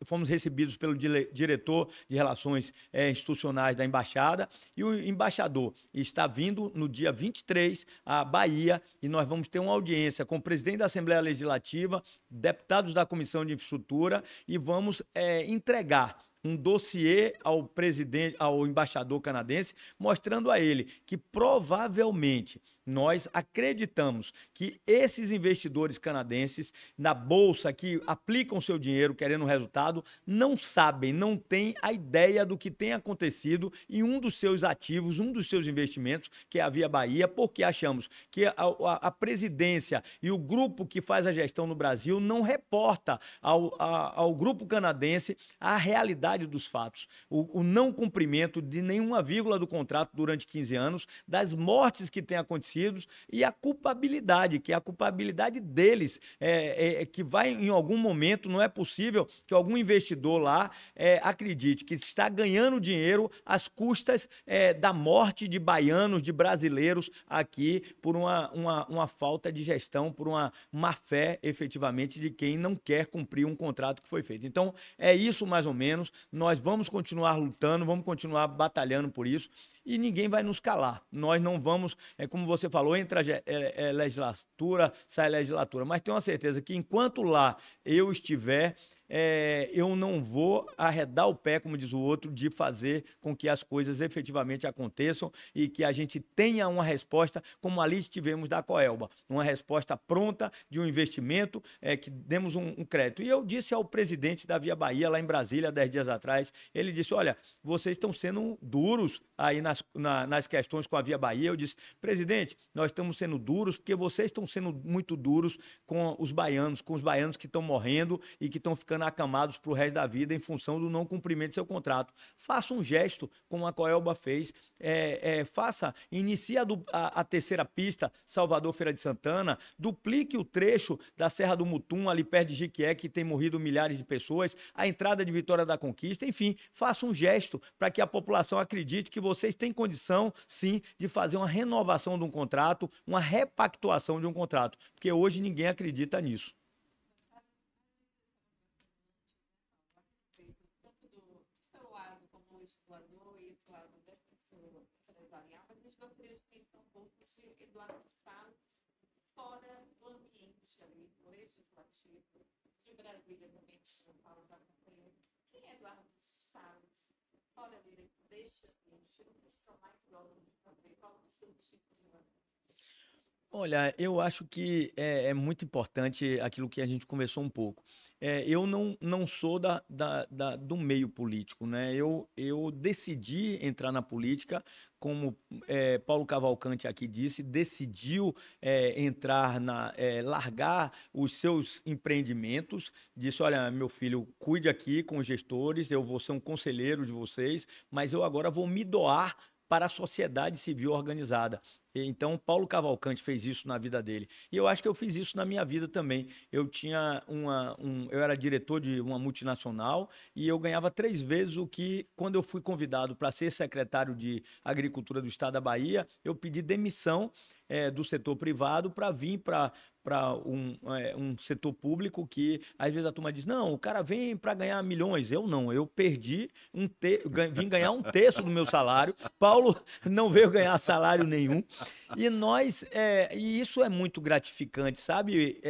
fomos recebidos pelo diretor de Relações Institucionais da Embaixada e o embaixador está vindo no dia 23 à Bahia e nós vamos ter uma audiência com o presidente da Assembleia Legislativa, deputados da Comissão de Infraestrutura e vamos entregar um dossiê ao embaixador canadense, mostrando a ele que provavelmente nós acreditamos que esses investidores canadenses na bolsa que aplicam seu dinheiro querendo resultado não sabem, não têm a ideia do que tem acontecido em um dos seus ativos, um dos seus investimentos, que é a Via Bahia, porque achamos que a presidência e o grupo que faz a gestão no Brasil não reporta ao grupo canadense a realidade dos fatos, o não cumprimento de nenhuma vírgula do contrato durante 15 anos, das mortes que têm acontecido e a culpabilidade, que é a culpabilidade deles, que vai em algum momento, não é possível que algum investidor lá acredite que está ganhando dinheiro às custas da morte de baianos, de brasileiros aqui por uma falta de gestão, por uma má fé, efetivamente, de quem não quer cumprir um contrato que foi feito. Então, é isso mais ou menos, nós vamos continuar lutando, vamos continuar batalhando por isso e ninguém vai nos calar. Nós não vamos, como você falou, entra a legislatura, sai a legislatura, mas tenho uma certeza que enquanto lá eu estiver, eu não vou arredar o pé, como diz o outro, de fazer com que as coisas efetivamente aconteçam e que a gente tenha uma resposta, como ali tivemos da Coelba, uma resposta pronta de um investimento, que demos um crédito. E eu disse ao presidente da Via Bahia, lá em Brasília, 10 dias atrás, ele disse, olha, vocês estão sendo duros aí nas questões com a Via Bahia. Eu disse, presidente, nós estamos sendo duros porque vocês estão sendo muito duros com os baianos que estão morrendo e que estão ficando acamados para o resto da vida em função do não cumprimento do seu contrato. Faça um gesto, como a Coelba fez, inicie a terceira pista, Salvador Feira de Santana, duplique o trecho da Serra do Mutum, ali perto de Jiquié, que tem morrido milhares de pessoas, a entrada de Vitória da Conquista, enfim, faça um gesto para que a população acredite que vocês têm condição, sim, de fazer uma renovação de um contrato, uma repactuação de um contrato, porque hoje ninguém acredita nisso. Eduardo Salles, fora do ambiente ali, legislativo, de Brasília também, que São Paulo está acompanhando. Quem é Eduardo Salles, fora deste ambiente, o que os mais gostam de fazer? Qual é o seu tipo de lazer? Olha, eu acho que é muito importante aquilo que a gente conversou um pouco. Eu não sou do meio político, né? Eu decidi entrar na política, como Paulo Cavalcante aqui disse, decidiu largar os seus empreendimentos, disse, olha, meu filho, cuide aqui com os gestores, eu vou ser um conselheiro de vocês, mas eu agora vou me doar para a sociedade civil organizada. Então, Paulo Cavalcante fez isso na vida dele. E eu acho que eu fiz isso na minha vida também. Eu tinha eu era diretor de uma multinacional e eu ganhava 3 vezes o que, quando eu fui convidado para ser secretário de Agricultura do Estado da Bahia, eu pedi demissão do setor privado para vir para um setor público que, às vezes, a turma diz, não, o cara vem para ganhar milhões. Eu não, eu perdi, vim ganhar 1/3 do meu salário. Paulo não veio ganhar salário nenhum. E isso é muito gratificante, sabe,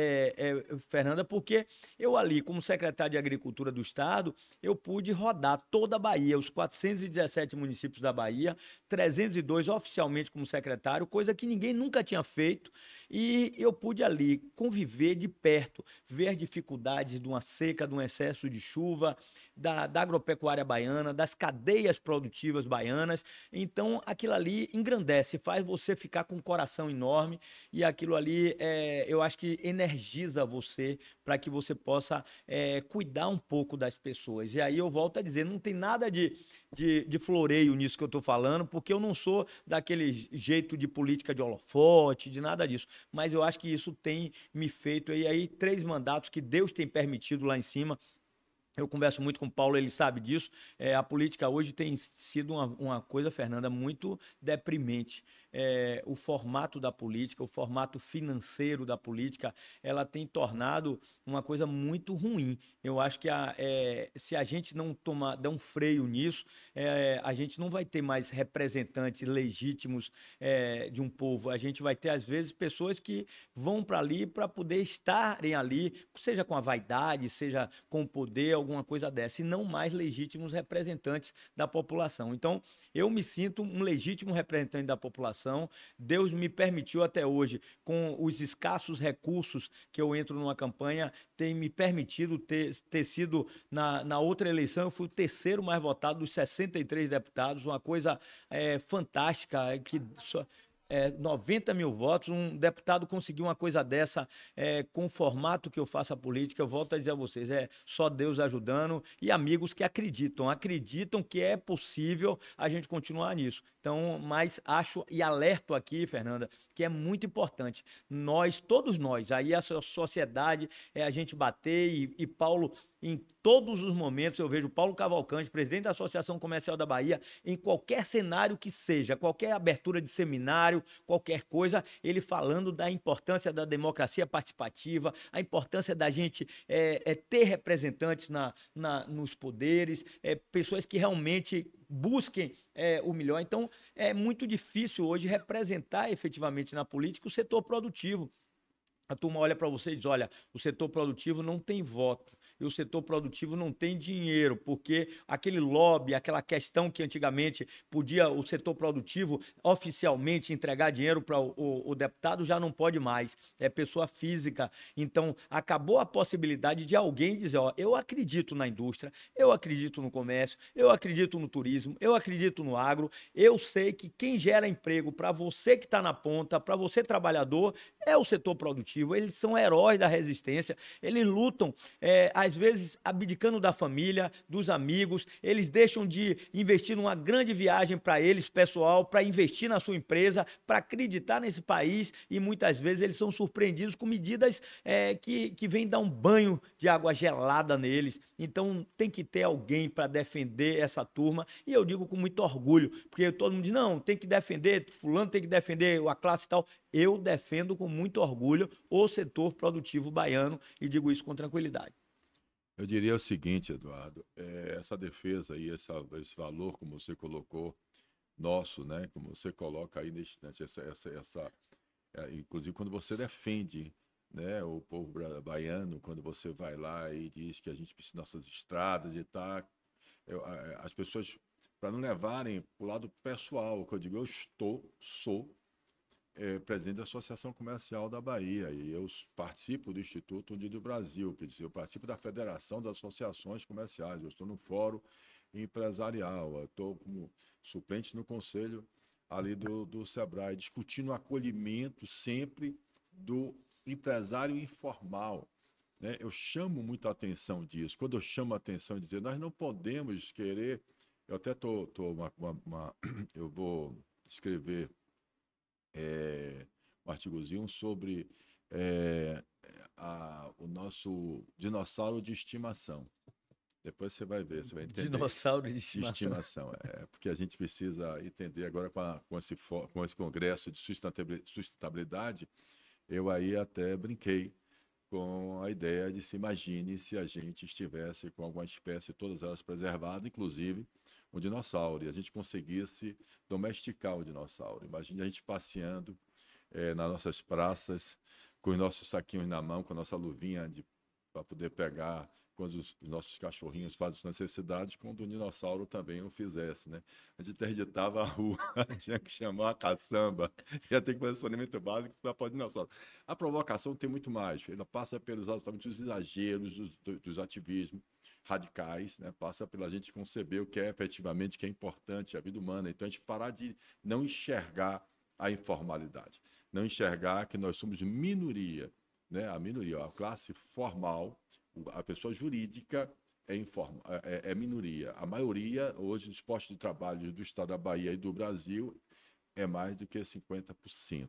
Fernanda, porque eu ali, como secretário de Agricultura do Estado, eu pude rodar toda a Bahia, os 417 municípios da Bahia, 302 oficialmente como secretário, coisa que ninguém nunca tinha feito, e eu pude ali conviver de perto, ver as dificuldades de uma seca, de um excesso de chuva, da agropecuária baiana, das cadeias produtivas baianas. Então, aquilo ali engrandece, faz você ficar com um coração enorme, e aquilo ali, eu acho que energiza você para que você possa cuidar um pouco das pessoas. E aí eu volto a dizer, não tem nada de floreio nisso que eu estou falando, porque eu não sou daquele jeito de política de holofote, de nada disso. Mas eu acho que isso tem me feito, e aí 3 mandatos que Deus tem permitido lá em cima. Eu converso muito com o Paulo, ele sabe disso. A política hoje tem sido uma coisa, Fernanda, muito deprimente. O formato da política, o formato financeiro da política, ela tem tornado uma coisa muito ruim. Eu acho que se a gente não der um freio nisso, a gente não vai ter mais representantes legítimos de um povo. A gente vai ter, às vezes, pessoas que vão para ali para poder estarem ali, seja com a vaidade, seja com o poder, alguma coisa dessa, e não mais legítimos representantes da população. Então, eu me sinto um legítimo representante da população. Deus me permitiu até hoje, com os escassos recursos que eu entro numa campanha, tem me permitido ter sido, na outra eleição, eu fui o 3º mais votado dos 63 deputados, uma coisa fantástica, que 90 mil votos, um deputado conseguiu uma coisa dessa, com o formato que eu faço a política. Eu volto a dizer a vocês, só Deus ajudando, e amigos que acreditam que é possível a gente continuar nisso. Então, mas acho e alerto aqui, Fernanda, que é muito importante, todos nós, aí a sociedade, a gente bater, e Paulo, em todos os momentos, eu vejo Paulo Cavalcante, presidente da Associação Comercial da Bahia, em qualquer cenário que seja, qualquer abertura de seminário, qualquer coisa, ele falando da importância da democracia participativa, a importância da gente ter representantes nos poderes, pessoas que realmente busquem o melhor. Então, é muito difícil hoje representar efetivamente na política o setor produtivo. A turma olha para você e diz, olha, o setor produtivo não tem voto, e o setor produtivo não tem dinheiro, porque aquele lobby, aquela questão que antigamente podia o setor produtivo oficialmente entregar dinheiro para o deputado, já não pode mais, é pessoa física. Então, acabou a possibilidade de alguém dizer, ó, eu acredito na indústria, eu acredito no comércio, eu acredito no turismo, eu acredito no agro, eu sei que quem gera emprego para você que está na ponta, para você trabalhador, é o setor produtivo. Eles são heróis da resistência, eles lutam, às vezes abdicando da família, dos amigos, eles deixam de investir numa grande viagem para eles, pessoal, para investir na sua empresa, para acreditar nesse país, e muitas vezes eles são surpreendidos com medidas que vêm dar um banho de água gelada neles. Então tem que ter alguém para defender essa turma, e eu digo com muito orgulho, porque todo mundo diz, não, tem que defender, fulano tem que defender a classe e tal. Eu defendo com muito orgulho o setor produtivo baiano, e digo isso com tranquilidade. Eu diria o seguinte, Eduardo, essa defesa aí, esse valor, como você colocou, nosso, né, como você coloca aí, inclusive quando você defende, né, o povo baiano, quando você vai lá e diz que a gente precisa de nossas estradas e tal, as pessoas, para não levarem para o lado pessoal, o que eu digo, sou presidente da Associação Comercial da Bahia, e eu participo do Instituto Unido Brasil, eu participo da Federação das Associações Comerciais, eu estou no Fórum Empresarial, eu estou como suplente no Conselho ali do SEBRAE, discutindo o acolhimento sempre do empresário informal, né? Eu chamo muito a atenção disso, quando eu chamo a atenção de dizer, nós não podemos querer Eu até eu vou escrever um artigozinho sobre o nosso dinossauro de estimação. Depois você vai ver, você vai entender. Dinossauro de De estimação. estimação. Porque a gente precisa entender agora com esse congresso de sustentabilidade, eu aí até brinquei com a ideia de se imagine se a gente estivesse com alguma espécie, todas elas preservadas, inclusive um dinossauro, e a gente conseguisse domesticar o dinossauro. Imagine a gente passeando nas nossas praças, com os nossos saquinhos na mão, com a nossa luvinha para poder pegar quando os nossos cachorrinhos fazem suas necessidades, quando o dinossauro também o fizesse, né? A gente interditava a rua, tinha que chamar a caçamba, ia ter que fazer saneamento básico só para o dinossauro. A provocação tem muito mais, ela passa pelos os exageros dos ativismos radicais, né? Passa pela gente conceber o que é efetivamente, que é importante a vida humana. Então, a gente parar de não enxergar a informalidade, não enxergar que nós somos minoria, né? A minoria, a classe formal, a pessoa jurídica é minoria. A maioria, hoje, dos postos de trabalho do estado da Bahia e do Brasil é mais do que 50%.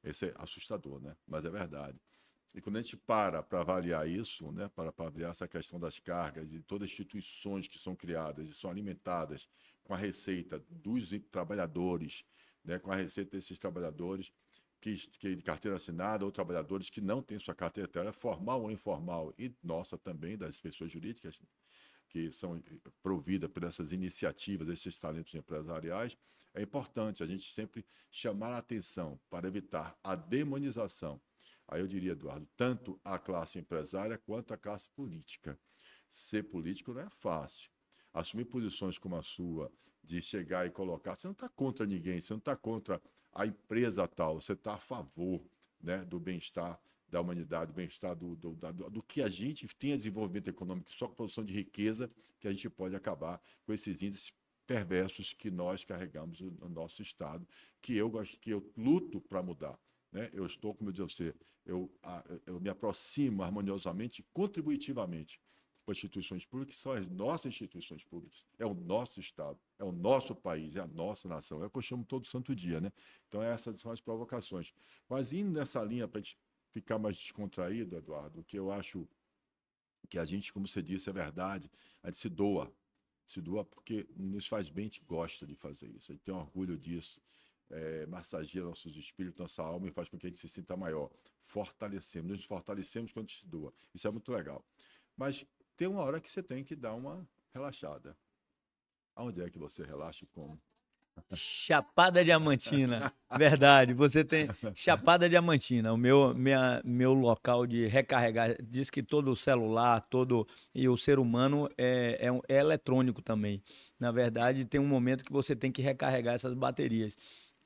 Esse é assustador, né? Mas é verdade. E quando a gente para avaliar isso, né? Para avaliar essa questão das cargas e todas as instituições que são criadas e são alimentadas com a receita dos trabalhadores, né? Com a receita desses trabalhadores, que de carteira assinada, ou trabalhadores que não têm sua carteira formal ou informal, e nossa também, das pessoas jurídicas, que são providas por essas iniciativas, esses talentos empresariais, é importante a gente sempre chamar a atenção para evitar a demonização. Aí eu diria, Eduardo, tanto a classe empresária quanto a classe política. Ser político não é fácil. Assumir posições como a sua, de chegar e colocar, você não está contra ninguém, você não está contra a empresa tal, você está a favor, né, do bem-estar da humanidade, do bem-estar do que a gente tem desenvolvimento econômico, só com produção de riqueza, que a gente pode acabar com esses índices perversos que nós carregamos no nosso Estado, que eu luto para mudar. Né? Eu estou, como eu disse a você, eu me aproximo harmoniosamente e contributivamente com as instituições públicas, que são as nossas instituições públicas, é o nosso Estado, é o nosso país, é a nossa nação, é o que eu chamo todo santo dia, né? Então essas são as provocações. Mas indo nessa linha, para a gente ficar mais descontraído, Eduardo, que eu acho que a gente, como você disse, é verdade, a gente se doa porque nos faz bem, a gente gosta de fazer isso, a gente tem orgulho disso, massageia nossos espíritos, nossa alma, e faz com que a gente se sinta maior. Nos fortalecemos quando a gente se doa. Isso é muito legal. Mas tem uma hora que você tem que dar uma relaxada. Aonde é que você relaxa e como? Chapada Diamantina, verdade. Você tem Chapada Diamantina, meu local de recarregar. Diz que todo celular, e o ser humano é eletrônico também. Na verdade, tem um momento que você tem que recarregar essas baterias.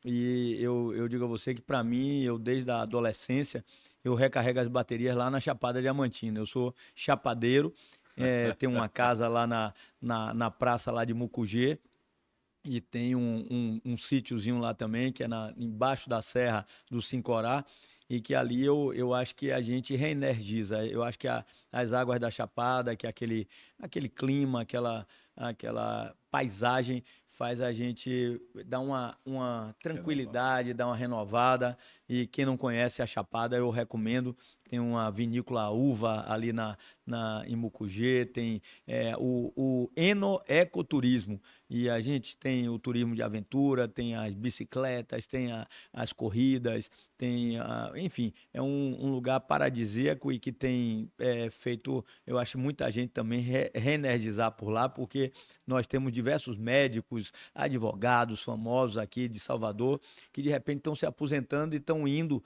E eu digo a você que, para mim, desde a adolescência, eu recarrego as baterias lá na Chapada Diamantina. Eu sou chapadeiro, tenho uma casa lá na praça lá de Mucugê, e tem um sítiozinho lá também, que é embaixo da Serra do Sincorá, e que ali eu acho que a gente reenergiza. Eu acho que as águas da Chapada, que aquele clima, aquela paisagem faz a gente dar uma tranquilidade, dar uma renovada. E quem não conhece a Chapada, eu recomendo. Tem uma vinícola uva ali em Mucugê, tem o enoecoturismo. E a gente tem o turismo de aventura, tem as bicicletas, tem as corridas, enfim, é um lugar paradisíaco e que tem feito, eu acho, muita gente também reenergizar por lá, porque nós temos diversos médicos, advogados famosos aqui de Salvador, que de repente estão se aposentando e estão indo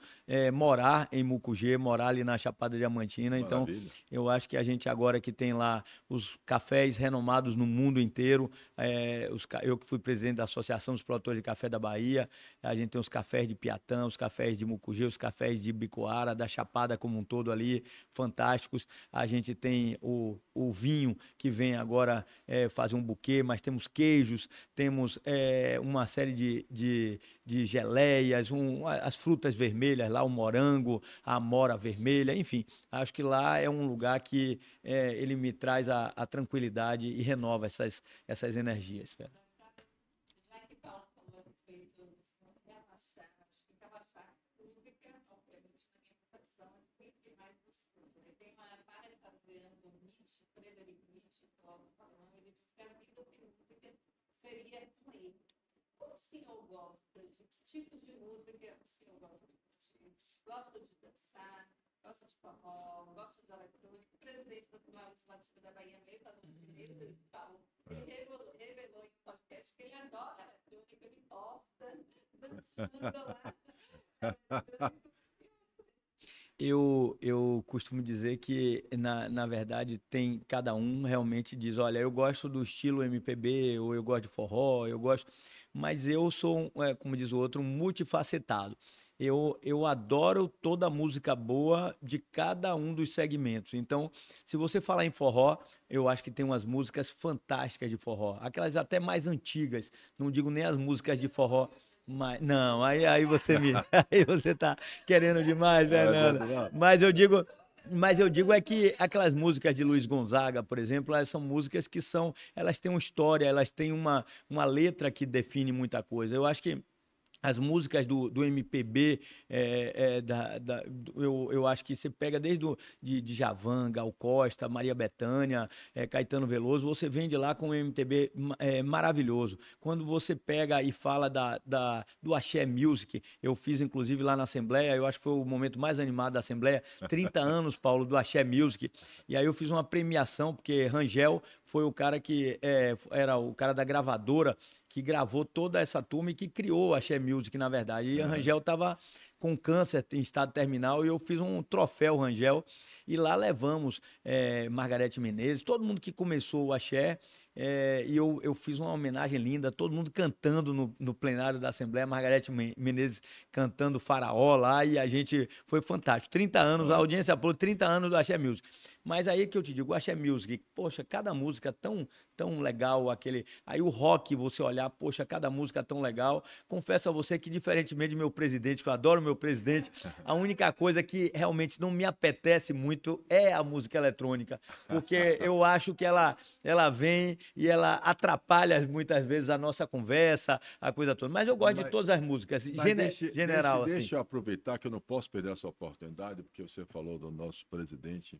morar em Mucugê, morar ali na Chapada Diamantina. Então, eu acho que a gente agora que tem lá os cafés renomados no mundo inteiro, eu que fui presidente da Associação dos Produtores de Café da Bahia, a gente tem os cafés de Piatã, os cafés de Mucugê, os cafés de Bicoara, da Chapada como um todo ali, fantásticos. A gente tem o vinho que vem agora fazer um buquê, mas temos queijos, temos uma série de geleias, as frutas vermelhas lá, o morango, a amora vermelha, enfim. Acho que lá é um lugar que ele me traz a tranquilidade e renova essas energias. Fé. Já que Paulo falou a respeito do senhor relaxar, acho que relaxar, música, obviamente, na minha concepção, é sempre mais gostoso. Tem uma parafraseando Nietzsche, Friedrich Nietzsche, falando, ele diz que a vida sem música seria um erro. Como o senhor gosta? De que tipos de música o senhor gosta de curtir? Gosta de dançar? Gosta de forró? Gosta de eletrônica? O presidente da Assembleia Legislativa da Bahia mesmo, Adolfo Menezes, Paulo, ele revelou em um podcast que ele adora eletrônica, ele posta dançando lá. Eu costumo dizer que, na verdade, tem cada um realmente diz, olha, eu gosto do estilo MPB, ou eu gosto de forró, eu gosto... Mas eu sou, como diz o outro, um multifacetado. Eu adoro toda a música boa de cada um dos segmentos. Então, se você falar em forró, eu acho que tem umas músicas fantásticas de forró. Aquelas até mais antigas. Não digo nem as músicas de forró. Mas, não, aí você aí você tá querendo demais, Fernando. Mas eu digo é que aquelas músicas de Luiz Gonzaga, por exemplo, elas são músicas que elas têm uma história, elas têm uma letra que define muita coisa. Eu acho que as músicas do MPB, eu acho que você pega desde de Djavan, Gal Costa, Maria Bethânia, Caetano Veloso, você vem de lá com um MPB maravilhoso. Quando você pega e fala do Axé Music, eu fiz inclusive lá na Assembleia, eu acho que foi o momento mais animado da Assembleia, 30 anos, Paulo, do Axé Music, e aí eu fiz uma premiação, porque Rangel foi o cara que era o cara da gravadora, que gravou toda essa turma e que criou a Axé Music, na verdade. E a Rangel estava com câncer em estado terminal e eu fiz um troféu Rangel e lá levamos Margareth Menezes, todo mundo que começou o Axé, e eu fiz uma homenagem linda, todo mundo cantando no plenário da Assembleia, Margareth Menezes cantando Faraó lá, e a gente foi fantástico. 30 anos, a audiência pulou 30 anos do Axé Music. Mas aí que eu te digo, o Axé Music, poxa, cada música tão legal, aí o rock, você olhar, poxa, cada música tão legal. Confesso a você que, diferentemente do meu presidente, que eu adoro o meu presidente, a única coisa que realmente não me apetece muito é a música eletrônica, porque eu acho que ela vem e ela atrapalha muitas vezes a nossa conversa, a coisa toda. Mas eu gosto de todas as músicas, general. Deixa eu aproveitar que eu não posso perder essa oportunidade, porque você falou do nosso presidente,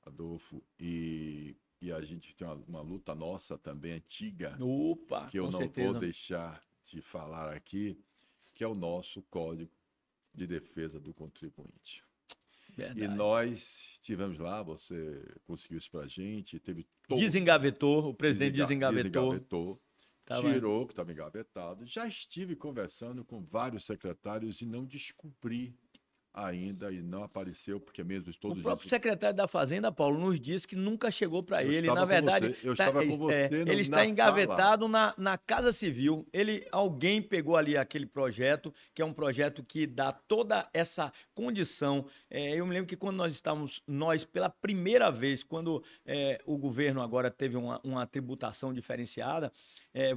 Adolfo, e a gente tem uma luta nossa também antiga, que eu não vou deixar de falar aqui, que é o nosso Código de Defesa do Contribuinte. Verdade. E nós estivemos lá, você conseguiu isso pra gente, teve desengavetou, o presidente desengavetou. Tirou, que estava engavetado. Já estive conversando com vários secretários e não descobri ainda, e não apareceu, porque mesmo todos o próprio secretário da Fazenda, Paulo, nos disse que nunca chegou para ele. Na verdade, eu estava com você ele está engavetado na Casa Civil. Alguém pegou ali aquele projeto, que é um projeto que dá toda essa condição. Eu me lembro que quando nós pela primeira vez, quando o governo agora teve uma tributação diferenciada,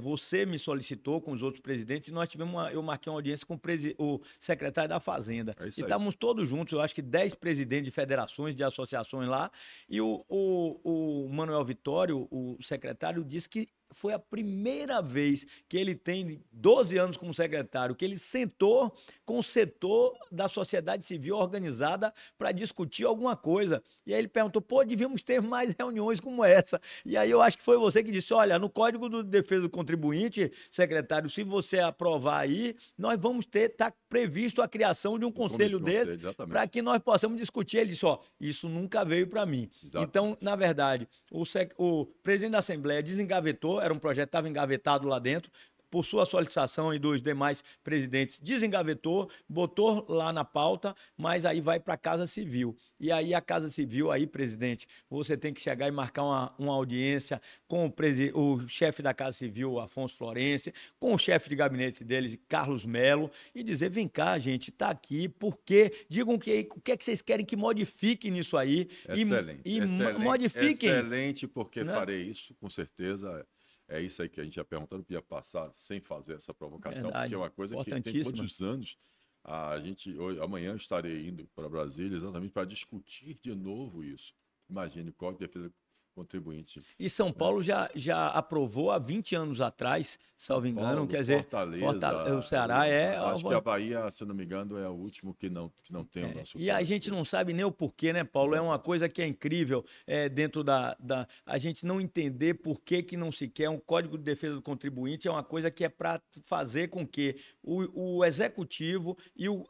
você me solicitou com os outros presidentes e nós eu marquei uma audiência com o secretário da Fazenda. E estávamos todos juntos, eu acho que 10 presidentes de federações, de associações lá, e o Manuel Vitório, o secretário, disse que foi a primeira vez que ele tem 12 anos como secretário, que ele sentou com o setor da sociedade civil organizada para discutir alguma coisa. E aí ele perguntou, devíamos ter mais reuniões como essa. E aí eu acho que foi você que disse, olha, no Código de Defesa do Contribuinte, secretário, se você aprovar aí, nós vamos tá previsto a criação de um conselho desse para que nós possamos discutir. Ele disse, isso nunca veio para mim. Exatamente. Então, na verdade, o presidente da Assembleia desengavetou, era um projeto que estava engavetado lá dentro, por sua solicitação e dos demais presidentes, desengavetou, botou lá na pauta, mas aí vai para a Casa Civil. E aí a Casa Civil, aí, presidente, você tem que chegar e marcar uma audiência com o chefe da Casa Civil, Afonso Florencio, com o chefe de gabinete deles, Carlos Melo, e dizer, vem cá, gente, está aqui, porque digam o que é que vocês querem que modifique nisso aí. Excelente. Modifiquem. Excelente, porque farei isso, com certeza. É isso aí que a gente já perguntando, podia passar sem fazer essa provocação, Verdade. porque é uma coisa que tem Importantíssima. quantos anos amanhã eu estarei indo para Brasília exatamente para discutir de novo isso. Imagine, o Código de Defesa do Contribuinte. E São Paulo já aprovou há 20 anos atrás, salvo engano, Paulo, quer dizer, Fortaleza, o Ceará é... acho que a Bahia, se não me engano, é o último que não tem o nosso E a código. gente não sabe nem o porquê, né, Paulo? É uma coisa que é incrível dentro a gente não entender por que não se quer um Código de Defesa do Contribuinte, é uma coisa que é para fazer com que o executivo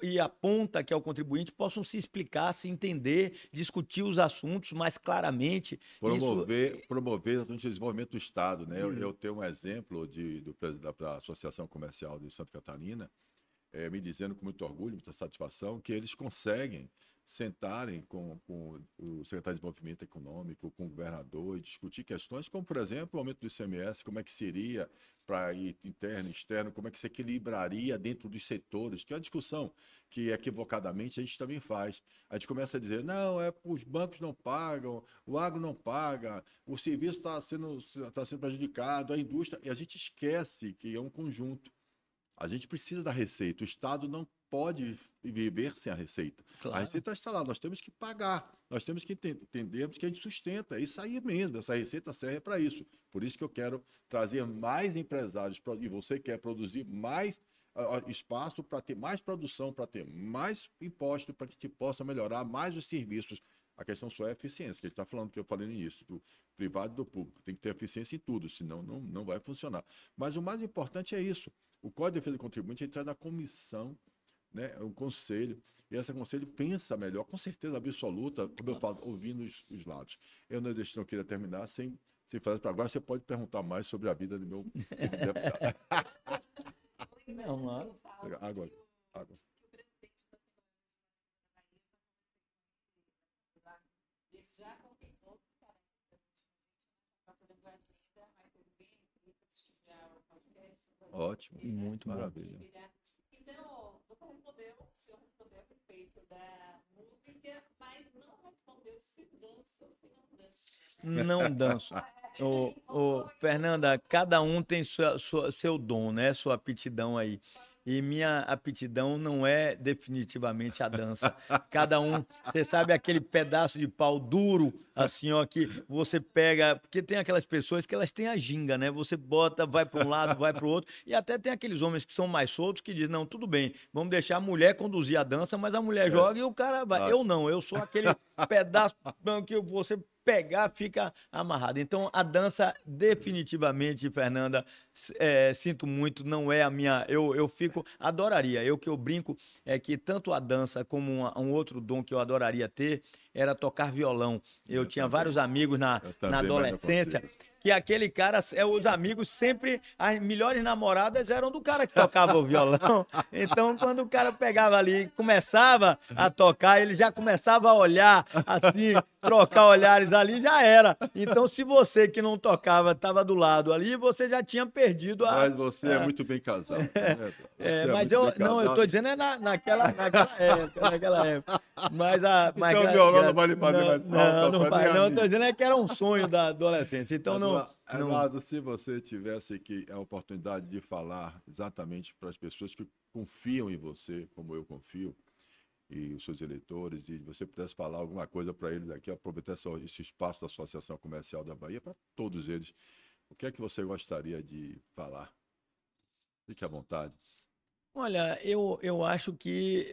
e a ponta, que é o contribuinte, possam se explicar, se entender, discutir os assuntos mais claramente. Promover o desenvolvimento do Estado, né? Eu tenho um exemplo do presidente da Associação Comercial de Santa Catarina, me dizendo com muito orgulho, muita satisfação, que eles conseguem sentarem com o secretário de Desenvolvimento Econômico, com o governador e discutir questões como, por exemplo, o aumento do ICMS, como é que seria para ir interno e externo, como é que se equilibraria dentro dos setores, que é uma discussão que equivocadamente a gente também faz. A gente começa a dizer, não, os bancos não pagam, o agro não paga, o serviço está sendo prejudicado, a indústria, e a gente esquece que é um conjunto. A gente precisa da receita. O Estado não pode viver sem a receita. Claro. A receita está lá, nós temos que pagar, nós temos que entendermos que a gente sustenta. É isso aí mesmo, essa receita serve para isso. Por isso que eu quero trazer mais empresários, e você quer produzir mais espaço para ter mais produção, para ter mais imposto, para que a gente possa melhorar mais os serviços. A questão só é a eficiência, que a gente está falando, que eu falei no início, do privado e do público. Tem que ter eficiência em tudo, senão não vai funcionar. Mas o mais importante é isso. O Código de Defesa do Contribuinte entra na comissão, né, um conselho, e esse conselho pensa melhor, com certeza absoluta, como eu falo, ouvindo os lados. Eu não queria terminar sem fazer para agora. Você pode perguntar mais sobre a vida do meu deputado. Não, mano. Água. Ele já confirmou que estará Ótimo. Muito maravilha. Então, o senhor respondeu a respeito da música, mas não respondeu se dança ou se não dança. Não danço. Fernanda, cada um tem seu dom, né? Sua aptidão aí. E minha aptidão não é definitivamente a dança. Cada um, você sabe aquele pedaço de pau duro, assim, ó, que você pega, porque tem aquelas pessoas que elas têm a ginga, né? Você bota, vai para um lado, vai para o outro, e até tem aqueles homens que são mais soltos que dizem, não, tudo bem, vamos deixar a mulher conduzir a dança, mas a mulher joga e o cara vai. Eu não, eu sou aquele pedaço que você pegar, fica amarrado. Então, a dança, definitivamente, Fernanda, sinto muito, não é a minha. Eu adoraria. Que eu brinco é que tanto a dança como um outro dom que eu adoraria ter era tocar violão. Eu tinha também. Vários amigos na adolescência. Que aquele cara, os amigos sempre, as melhores namoradas eram do cara que tocava o violão. Então, quando o cara pegava ali e começava a tocar, ele já começava a olhar assim, trocar olhares ali, já era. Então, se você que não tocava estava do lado ali, você já tinha perdido a... Mas você é muito bem casado. Mas eu estou dizendo naquela época. Mas então o violão não vai lhe fazer mais falta. Não, estou dizendo que era um sonho da adolescência. Então, Eduardo, se você tivesse aqui a oportunidade de falar exatamente para as pessoas que confiam em você, como eu confio, e os seus eleitores, e você pudesse falar alguma coisa para eles aqui, aproveitar esse espaço da Associação Comercial da Bahia, para todos eles, o que é que você gostaria de falar? Fique à vontade. Olha, eu acho que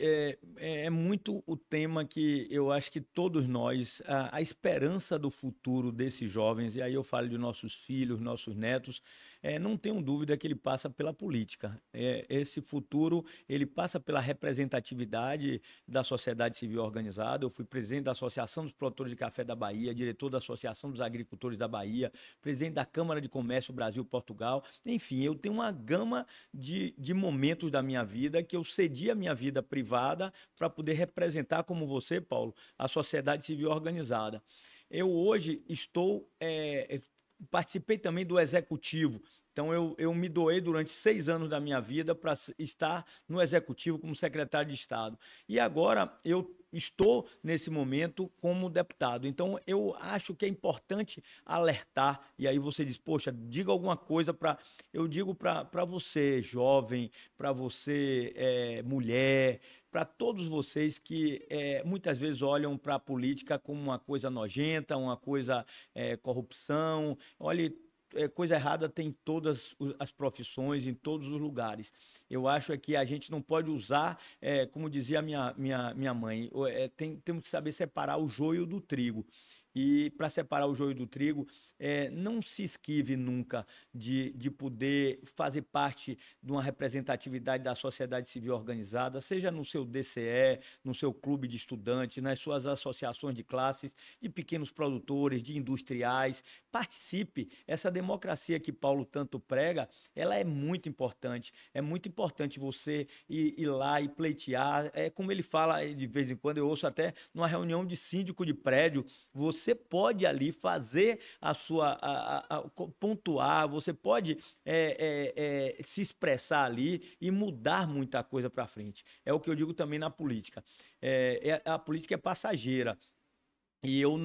é muito o tema que eu acho que todos nós, a esperança do futuro desses jovens, e aí eu falo de nossos filhos, nossos netos, não tenho dúvida que ele passa pela política. Esse futuro, ele passa pela representatividade da sociedade civil organizada. Eu fui presidente da Associação dos Produtores de Café da Bahia, diretor da Associação dos Agricultores da Bahia, presidente da Câmara de Comércio Brasil-Portugal. Enfim, eu tenho uma gama de momentos da minha vida que eu cedi a minha vida privada para poder representar, como você, Paulo, a sociedade civil organizada. Eu hoje participei também do executivo Então, eu me doei durante 6 anos da minha vida para estar no Executivo como secretário de Estado. E agora eu estou nesse momento como deputado. Então, eu acho que é importante alertar. E aí você diz, poxa, diga alguma coisa para... Eu digo para você, jovem, para você, mulher, para todos vocês que muitas vezes olham para a política como uma coisa nojenta, uma coisa corrupção. Olhe, coisa errada tem em todas as profissões, em todos os lugares. Eu acho que a gente não pode usar, como dizia minha mãe, temos que saber separar o joio do trigo. E para separar o joio do trigo, não se esquive nunca de poder fazer parte de uma representatividade da sociedade civil organizada, seja no seu DCE, no seu clube de estudantes, nas suas associações de classes, de pequenos produtores, de industriais. Participe. Essa democracia que Paulo tanto prega, ela é muito importante. É muito importante você ir lá e pleitear. É como ele fala de vez em quando, eu ouço até numa reunião de síndico de prédio, você pode ali fazer a sua pontuar, você pode se expressar ali e mudar muita coisa para frente. É o que eu digo também na política. A política é passageira. E eu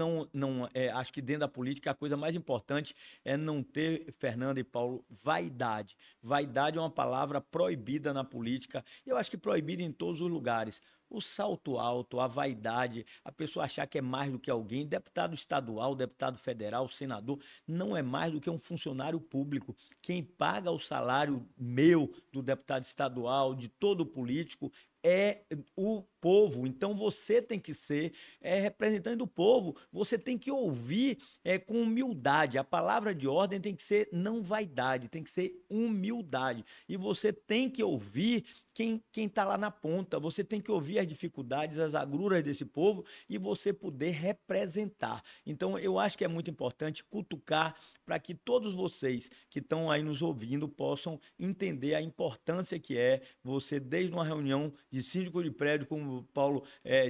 acho que dentro da política a coisa mais importante é não ter, Fernando e Paulo, vaidade. Vaidade é uma palavra proibida na política, eu acho que proibida em todos os lugares. O salto alto, a vaidade, a pessoa achar que é mais do que alguém, deputado estadual, deputado federal, senador, não é mais do que um funcionário público. Quem paga o salário meu, do deputado estadual, de todo político, é o povo. Então você tem que ser representante do povo, você tem que ouvir com humildade. A palavra de ordem tem que ser não vaidade, tem que ser humildade. E você tem que ouvir quem está lá na ponta, você tem que ouvir as dificuldades, as agruras desse povo e você poder representar. Então eu acho que é muito importante cutucar para que todos vocês que estão aí nos ouvindo possam entender a importância que é você, desde uma reunião de síndico de prédio, como o Paulo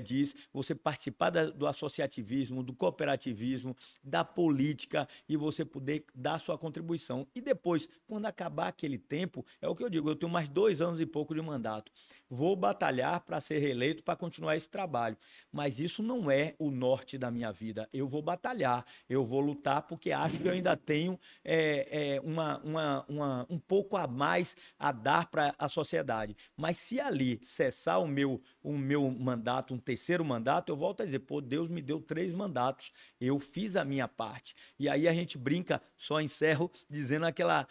diz, você participar do associativismo, do cooperativismo, da política e você poder dar sua contribuição. E depois, quando acabar aquele tempo, é o que eu digo, eu tenho mais 2 anos e pouco de mandato. Vou batalhar para ser reeleito, para continuar esse trabalho. Mas isso não é o norte da minha vida. Eu vou batalhar, eu vou lutar, porque acho que eu ainda tenho um pouco a mais a dar para a sociedade. Mas se ali cessar o meu mandato, um terceiro mandato, eu volto a dizer, pô, Deus me deu 3 mandatos, eu fiz a minha parte. E aí a gente brinca, só encerro dizendo aquela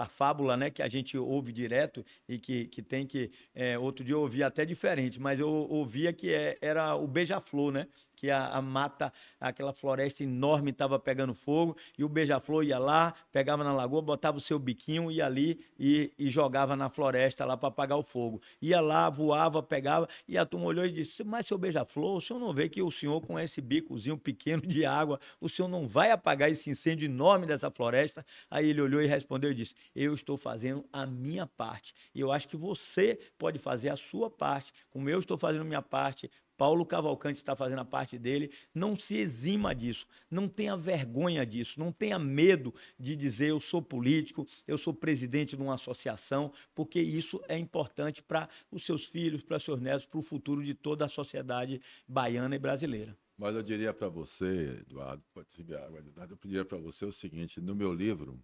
fábula, né, que a gente ouve direto e que tem que... outro dia eu ouvi até diferente, mas eu ouvia que era o beija-flor, né? Que a mata, aquela floresta enorme estava pegando fogo e o beija-flor ia lá, pegava na lagoa, botava o seu biquinho, ia ali e jogava na floresta lá para apagar o fogo. Ia lá, voava, pegava e a turma olhou e disse, mas seu beija-flor, o senhor não vê que o senhor com esse bicozinho pequeno de água, o senhor não vai apagar esse incêndio enorme dessa floresta? Aí ele olhou e respondeu e disse, eu estou fazendo a minha parte. E eu acho que você pode fazer a sua parte, como eu estou fazendo a minha parte, Paulo Cavalcante está fazendo a parte dele, não se exima disso, não tenha vergonha disso, não tenha medo de dizer eu sou político, eu sou presidente de uma associação, porque isso é importante para os seus filhos, para os seus netos, para o futuro de toda a sociedade baiana e brasileira. Mas eu diria para você, Eduardo, pode servir água, Eduardo, eu diria para você o seguinte, no meu livro,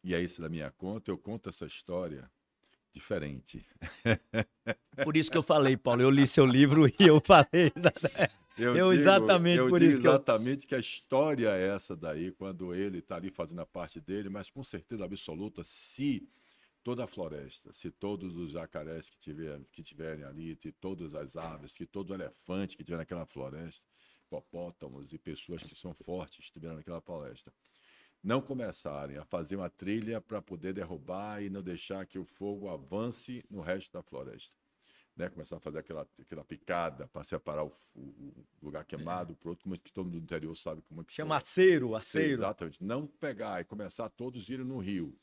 e é isso da minha conta, eu conto essa história diferente. Por isso que eu falei, Paulo, eu li seu livro e eu falei exatamente que a história é essa daí, quando ele está ali fazendo a parte dele, mas com certeza absoluta, se toda a floresta, se todos os jacarés que tiverem ali, se todas as aves, se todo elefante que tiver naquela floresta, hipopótamos e pessoas que são fortes estiveram naquela floresta, não começarem a fazer uma trilha para poder derrubar e não deixar que o fogo avance no resto da floresta. Né? Começar a fazer aquela picada para separar o lugar queimado para outro, como que todo mundo do interior sabe como é que chama aceiro. Exatamente. Não pegar e começar todos irem no rio,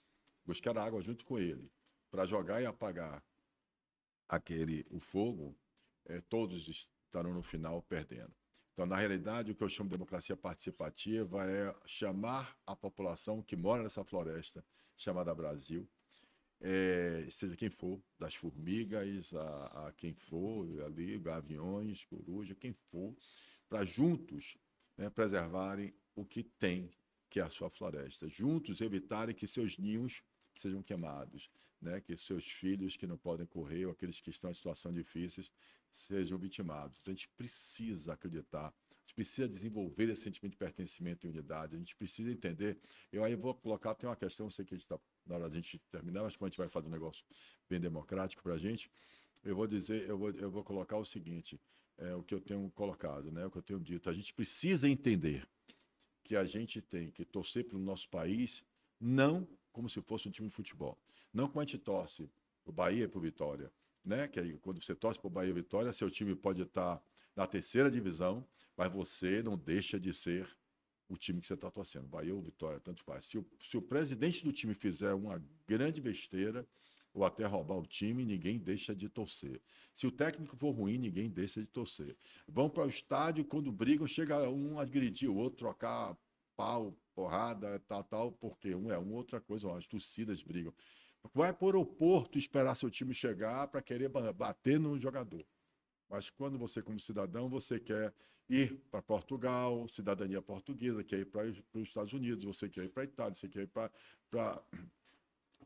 buscar água junto com ele, para jogar e apagar o fogo, todos estarão no final perdendo. Então, na realidade, o que eu chamo de democracia participativa é chamar a população que mora nessa floresta, chamada Brasil, seja quem for, das formigas a quem for, ali, gaviões, coruja, quem for, para juntos, né, preservarem o que tem, que é a sua floresta. Juntos evitarem que seus ninhos sejam queimados, né, que seus filhos que não podem correr, ou aqueles que estão em situação difíceis, sejam vitimados. Então, a gente precisa acreditar, a gente precisa desenvolver esse sentimento de pertencimento e unidade, a gente precisa entender. Eu aí vou colocar, tem uma questão, sei que a gente está na hora da gente terminar, mas quando a gente vai fazer um negócio bem democrático para a gente, eu vou colocar o seguinte, o que eu tenho colocado, né, o que eu tenho dito. A gente precisa entender que a gente tem que torcer para o nosso país, não como se fosse um time de futebol. Não como a gente torce para o Bahia e para o Vitória, né? Que aí, quando você torce para o Bahia e Vitória, seu time pode estar na terceira divisão, mas você não deixa de ser o time que você está torcendo. Bahia ou Vitória, tanto faz. Se o presidente do time fizer uma grande besteira, ou até roubar o time, ninguém deixa de torcer. Se o técnico for ruim, ninguém deixa de torcer. Vão para o estádio, quando brigam, chega um a agredir o outro, trocar pau, porrada, tal, porque um é outra coisa, as torcidas brigam. Vai para o aeroporto esperar seu time chegar para querer bater no jogador. Mas quando você, como cidadão, você quer ir para Portugal, cidadania portuguesa, quer ir para os Estados Unidos, você quer ir para a Itália, você quer ir para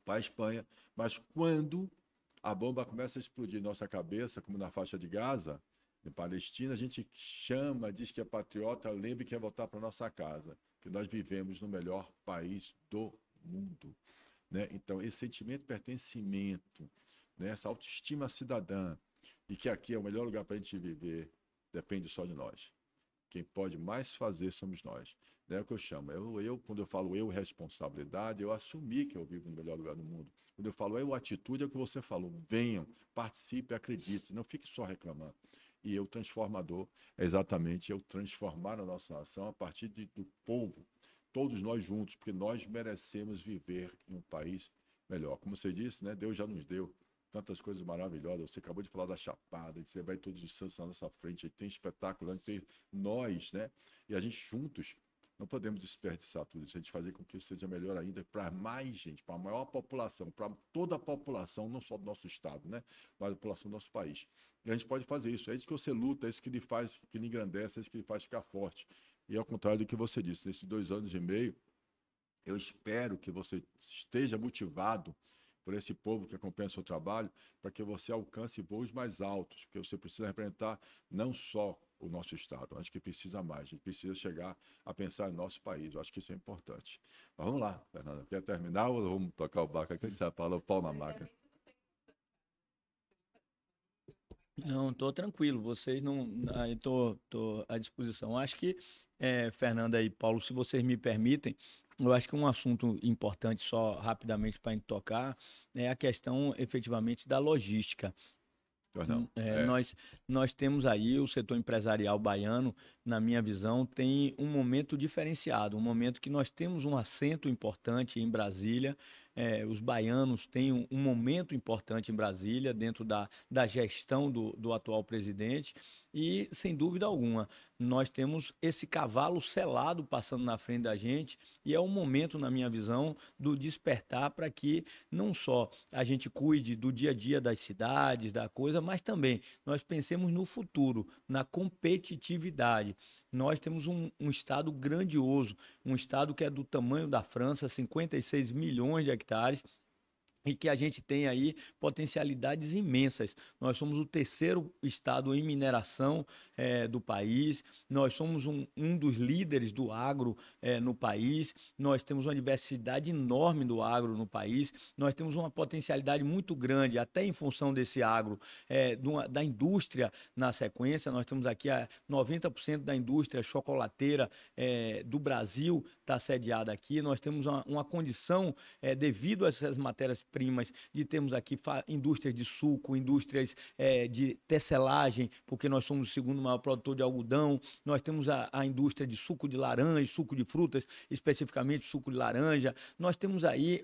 a Espanha, mas quando a bomba começa a explodir em nossa cabeça, como na faixa de Gaza, em Palestina, a gente chama, diz que é patriota, lembre que é voltar para nossa casa, que nós vivemos no melhor país do mundo, né? Então, esse sentimento de pertencimento, né? Essa autoestima cidadã, e que aqui é o melhor lugar para a gente viver, depende só de nós. Quem pode mais fazer somos nós. É o que eu chamo. Quando eu falo responsabilidade, eu assumi que eu vivo no melhor lugar do mundo. Quando eu falo atitude, é o que você falou. Venham, participe, acredite, não fique só reclamando. E eu transformador é exatamente eu transformar a nossa nação a partir do povo, todos nós juntos, porque nós merecemos viver em um país melhor. Como você disse, né, Deus já nos deu tantas coisas maravilhosas. Você acabou de falar da Chapada, você vai todos os santos na nossa frente, aí tem espetáculo, tem nós, né? E a gente juntos não podemos desperdiçar tudo isso, a gente fazer com que isso seja melhor ainda para mais gente, para a maior população, para toda a população, não só do nosso estado, né? Mas a população do nosso país. E a gente pode fazer isso, é isso que você luta, é isso que lhe faz, que lhe engrandece, é isso que lhe faz ficar forte. E ao contrário do que você disse, nesses 2 anos e meio, eu espero que você esteja motivado por esse povo que acompanha o seu trabalho, para que você alcance voos mais altos, porque você precisa representar não só o nosso estado, acho que precisa mais, a gente precisa chegar a pensar em nosso país, eu acho que isso é importante. Mas vamos lá, Fernanda, quer terminar ou vamos tocar o barco aqui? Você fala o pau na máquina. Não, estou tranquilo, vocês não. Estou à disposição. Acho que, Fernanda e Paulo, se vocês me permitem, eu acho que um assunto importante, só rapidamente para a gente tocar, é a questão efetivamente da logística. Nós temos aí o setor empresarial baiano, na minha visão, tem um momento diferenciado, um momento que nós temos um assento importante em Brasília. Os baianos têm um momento importante em Brasília, dentro da gestão do atual presidente, e, sem dúvida alguma, nós temos esse cavalo selado passando na frente da gente, e é um momento, na minha visão, do despertar para que não só a gente cuide do dia a dia das cidades, da coisa, mas também nós pensemos no futuro, na competitividade. Nós temos um estado grandioso, um estado que é do tamanho da França, 56 milhões de hectares, e que a gente tem aí potencialidades imensas. Nós somos o terceiro estado em mineração do país, nós somos um dos líderes do agro no país, nós temos uma diversidade enorme do agro no país, nós temos uma potencialidade muito grande, até em função desse agro, da indústria na sequência. Nós temos aqui 90% da indústria chocolateira do Brasil está sediada aqui, nós temos uma condição, devido a essas matérias matérias-primas, de termos aqui indústrias de suco, indústrias de tecelagem, porque nós somos o segundo maior produtor de algodão, nós temos a indústria de suco de laranja, suco de frutas, especificamente suco de laranja, nós temos aí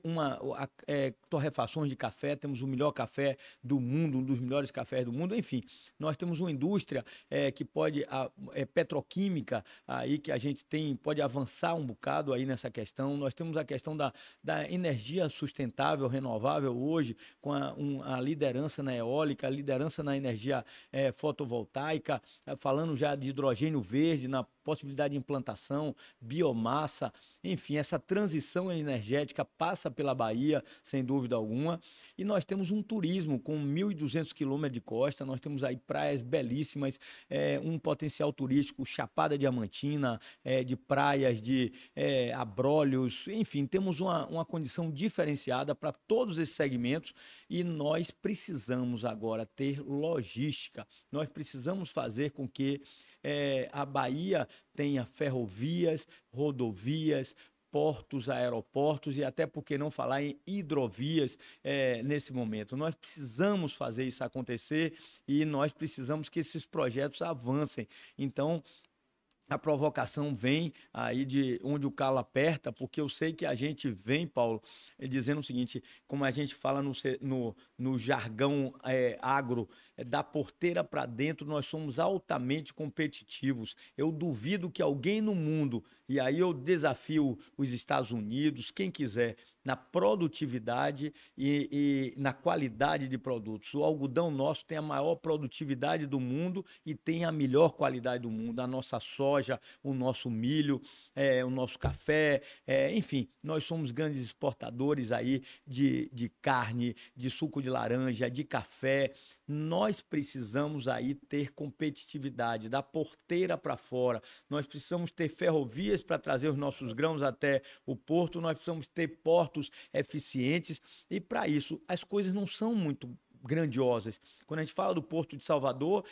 torrefações de café, temos o melhor café do mundo, um dos melhores cafés do mundo, enfim, nós temos uma indústria que pode, petroquímica, aí que a gente pode avançar um bocado aí nessa questão, nós temos a questão da energia sustentável, renovável hoje, com a liderança na eólica, a liderança na energia fotovoltaica, falando já de hidrogênio verde, na possibilidade de implantação, biomassa, enfim, essa transição energética passa pela Bahia, sem dúvida alguma, e nós temos um turismo com 1.200 quilômetros de costa, nós temos aí praias belíssimas, um potencial turístico, Chapada Diamantina, de praias, de Abrolhos, enfim, temos uma condição diferenciada para todos esses segmentos e nós precisamos agora ter logística, nós precisamos fazer com que a Bahia tenha ferrovias, rodovias, portos, aeroportos e até por que não falar em hidrovias nesse momento. Nós precisamos fazer isso acontecer e nós precisamos que esses projetos avancem. Então, a provocação vem aí de onde o calo aperta, porque eu sei que a gente vem, Paulo, dizendo o seguinte, como a gente fala no jargão agro, da porteira para dentro, nós somos altamente competitivos. Eu duvido que alguém no mundo, e aí eu desafio os Estados Unidos, quem quiser, na produtividade e na qualidade de produtos. O algodão nosso tem a maior produtividade do mundo e tem a melhor qualidade do mundo. A nossa soja, o nosso milho, o nosso café, enfim, nós somos grandes exportadores aí de carne, de suco de laranja, de café. Nós precisamos aí ter competitividade, da porteira para fora. Nós precisamos ter ferrovias para trazer os nossos grãos até o porto, nós precisamos ter portos eficientes e para isso as coisas não são muito grandiosas. Quando a gente fala do Porto de Salvador,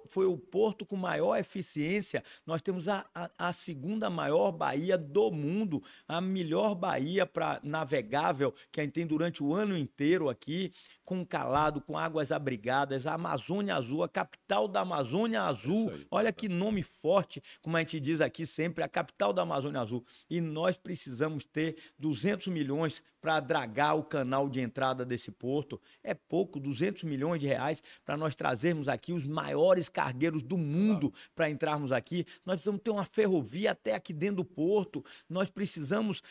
foi o porto com maior eficiência. Nós temos a segunda maior baía do mundo, a melhor baía para navegável que a gente tem durante o ano inteiro aqui, com calado, com águas abrigadas, a Amazônia Azul, a capital da Amazônia Azul. Olha que nome forte, como a gente diz aqui sempre, a capital da Amazônia Azul. E nós precisamos ter 200 milhões para dragar o canal de entrada desse porto. É pouco, 200 milhões de reais para nós trazermos aqui os maiores cargueiros do mundo para entrarmos aqui. Nós precisamos ter uma ferrovia até aqui dentro do porto. Nós precisamos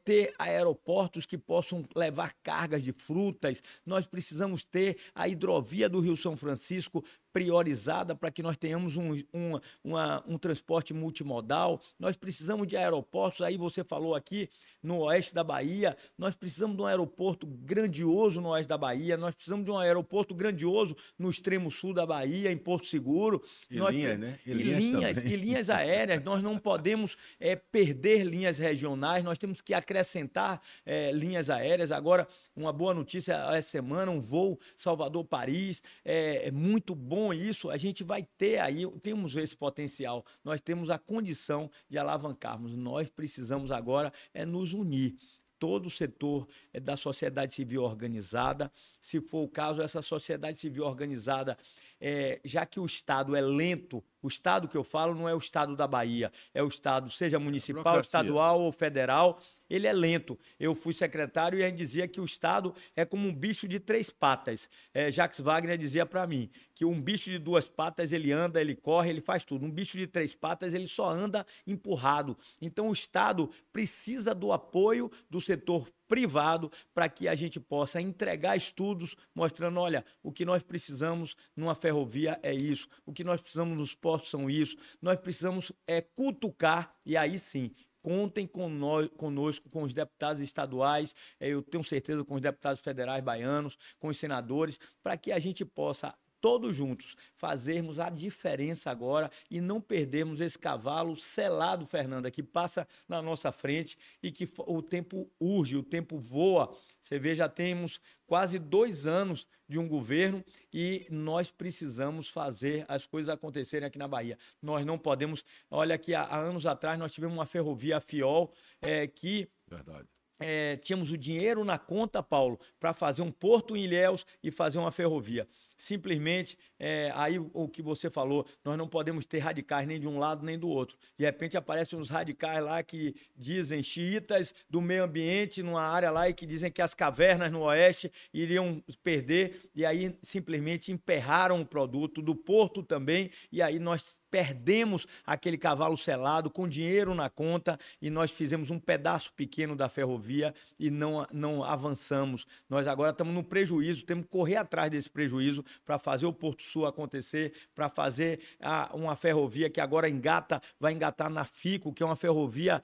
ter aeroportos que possam levar cargas de frutas. Nós precisamos ter a hidrovia do Rio São Francisco priorizada para que nós tenhamos um transporte multimodal. Nós precisamos de aeroportos, aí você falou aqui no oeste da Bahia, nós precisamos de um aeroporto grandioso no oeste da Bahia, nós precisamos de um aeroporto grandioso no extremo sul da Bahia, em Porto Seguro. Linhas, né? E linhas aéreas, nós não podemos perder linhas regionais, nós temos que acrescentar linhas aéreas. Agora, uma boa notícia essa semana, um voo Salvador-Paris, é muito bom isso, a gente vai ter aí, temos esse potencial, nós temos a condição de alavancarmos, nós precisamos agora nos unir. Todo o setor da sociedade civil organizada, se for o caso, essa sociedade civil organizada, já que o Estado é lento, o Estado que eu falo não é o Estado da Bahia, é o Estado, seja municipal, estadual ou federal, ele é lento. Eu fui secretário e a gente dizia que o Estado é como um bicho de 3 patas. Jacques Wagner dizia para mim que um bicho de 2 patas, ele anda, ele corre, ele faz tudo. Um bicho de 3 patas, ele só anda empurrado. Então o Estado precisa do apoio do setor privado para que a gente possa entregar estudos mostrando, olha, o que nós precisamos numa ferrovia é isso, o que nós precisamos nos portos são isso, nós precisamos cutucar e aí sim, contem conosco, com os deputados estaduais, eu tenho certeza com os deputados federais baianos, com os senadores, para que a gente possa todos juntos fazermos a diferença agora e não perdermos esse cavalo selado, Fernanda, que passa na nossa frente e que o tempo urge, o tempo voa. Você vê, já temos quase 2 anos de um governo e nós precisamos fazer as coisas acontecerem aqui na Bahia. Nós não podemos... Olha que há anos atrás nós tivemos uma ferrovia, a FIOL, que... Verdade. tínhamos o dinheiro na conta, Paulo, para fazer um porto em Ilhéus e fazer uma ferrovia. Simplesmente, aí o que você falou, nós não podemos ter radicais nem de um lado nem do outro. De repente aparecem uns radicais lá que dizem xiitas do meio ambiente numa área lá e que dizem que as cavernas no oeste iriam perder, e aí simplesmente emperraram o produto do porto também, e aí nós perdemos aquele cavalo selado com dinheiro na conta e nós fizemos um pedaço pequeno da ferrovia e não avançamos. Nós agora estamos no prejuízo, temos que correr atrás desse prejuízo para fazer o Porto Sul acontecer, para fazer uma ferrovia que agora vai engatar na FICO, que é uma ferrovia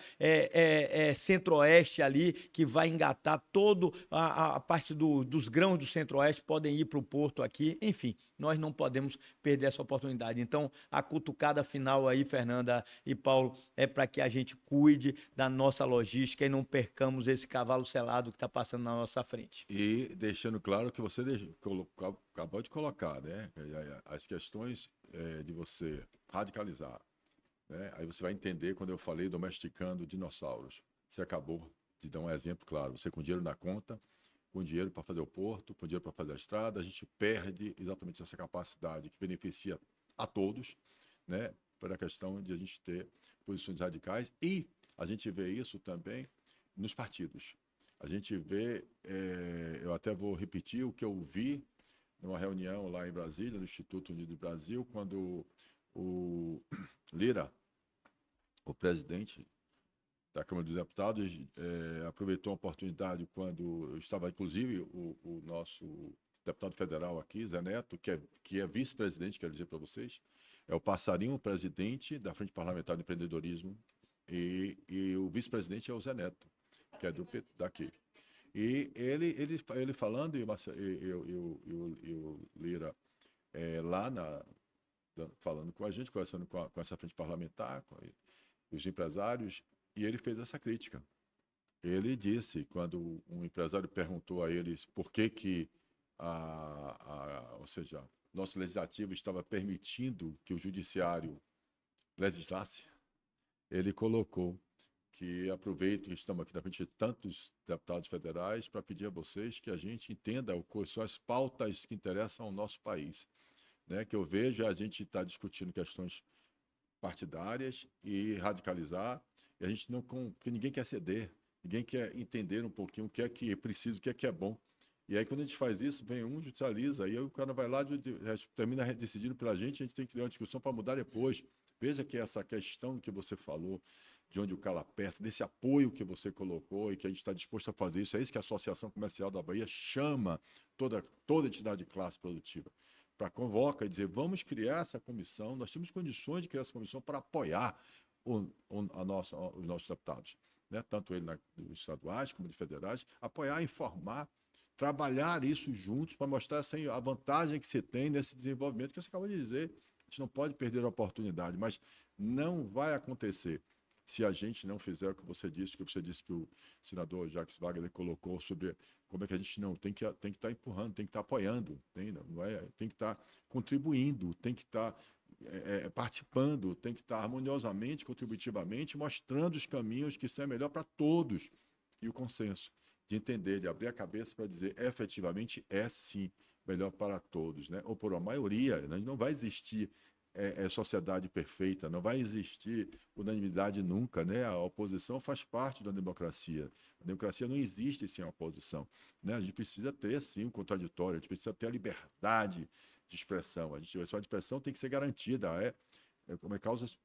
centro-oeste ali, que vai engatar toda a parte dos grãos do centro-oeste, podem ir para o porto aqui, enfim, nós não podemos perder essa oportunidade. Então, a cutucada final aí, Fernanda e Paulo, é para que a gente cuide da nossa logística e não percamos esse cavalo selado que está passando na nossa frente. E deixando claro que você acabou de colocar, né? As questões de você radicalizar, né? Aí você vai entender quando eu falei domesticando dinossauros. Você acabou de dar um exemplo claro. Você com dinheiro na conta, com dinheiro para fazer o porto, com dinheiro para fazer a estrada, a gente perde exatamente essa capacidade que beneficia a todos, né? Para a questão de a gente ter posições radicais, e a gente vê isso também nos partidos. A gente vê, eu até vou repetir o que eu vi numa reunião lá em Brasília, no Instituto Unido do Brasil, quando o Lira, o presidente da Câmara dos Deputados, aproveitou a oportunidade quando estava, inclusive, o nosso deputado federal aqui, Zé Neto, que é vice-presidente, quero dizer para vocês, é o passarinho presidente da Frente Parlamentar de Empreendedorismo, e o vice-presidente é o Zé Neto, que é daqui. E ele falando, e o Lira lá falando com a gente, conversando com essa frente parlamentar, com os empresários, e ele fez essa crítica. Ele disse, quando um empresário perguntou a eles por que ou seja, nosso legislativo estava permitindo que o judiciário legislasse, ele colocou que aproveito que estamos aqui na frente de tantos deputados federais para pedir a vocês que a gente entenda quais são as pautas que interessam ao nosso país, né? Que eu vejo a gente está discutindo questões partidárias e radicalizar, e a gente não, que ninguém quer ceder, ninguém quer entender um pouquinho o que é preciso, o que é bom. E aí, quando a gente faz isso, vem um, judicializa, aí o cara vai lá, termina decidindo pela gente, a gente tem que ter uma discussão para mudar depois. Veja que essa questão que você falou, de onde o calo aperta, desse apoio que você colocou e que a gente está disposto a fazer isso, é isso que a Associação Comercial da Bahia chama toda entidade de classe produtiva, para convocar e dizer, vamos criar essa comissão, nós temos condições de criar essa comissão para apoiar os nossos deputados, né? Tanto ele dos estaduais como de federais, apoiar, informar, trabalhar isso juntos para mostrar assim, a vantagem que você tem nesse desenvolvimento que você acabou de dizer. A gente não pode perder a oportunidade, mas não vai acontecer se a gente não fizer o que você disse que o senador Jacques Wagner colocou sobre como é que a gente não tem que estar empurrando, tem que estar apoiando, tem que estar contribuindo, tem que estar participando, tem que estar harmoniosamente, contributivamente, mostrando os caminhos que são melhor para todos, e o consenso de entender, de abrir a cabeça para dizer efetivamente sim melhor para todos, né? Ou por uma maioria, né? Não vai existir sociedade perfeita, não vai existir unanimidade nunca, né? A oposição faz parte da democracia. A democracia não existe sem a oposição, né? A gente precisa ter, sim, o contraditório, a gente precisa ter a liberdade de expressão. A sua expressão tem que ser garantida, como é causas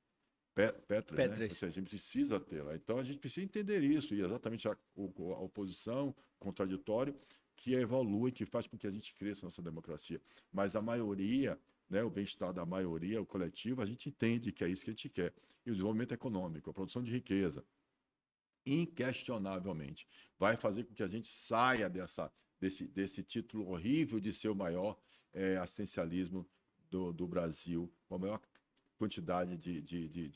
pétreas, né? Ou seja, a gente precisa tê-la. Então, a gente precisa entender isso, e exatamente a oposição, o contraditório, que evolui, que faz com que a gente cresça a nossa democracia. Mas a maioria, né, o bem-estar da maioria, o coletivo, a gente entende que é isso que a gente quer. E o desenvolvimento econômico, a produção de riqueza, inquestionavelmente, vai fazer com que a gente saia desse título horrível de ser o maior assistencialismo do Brasil, com a maior quantidade de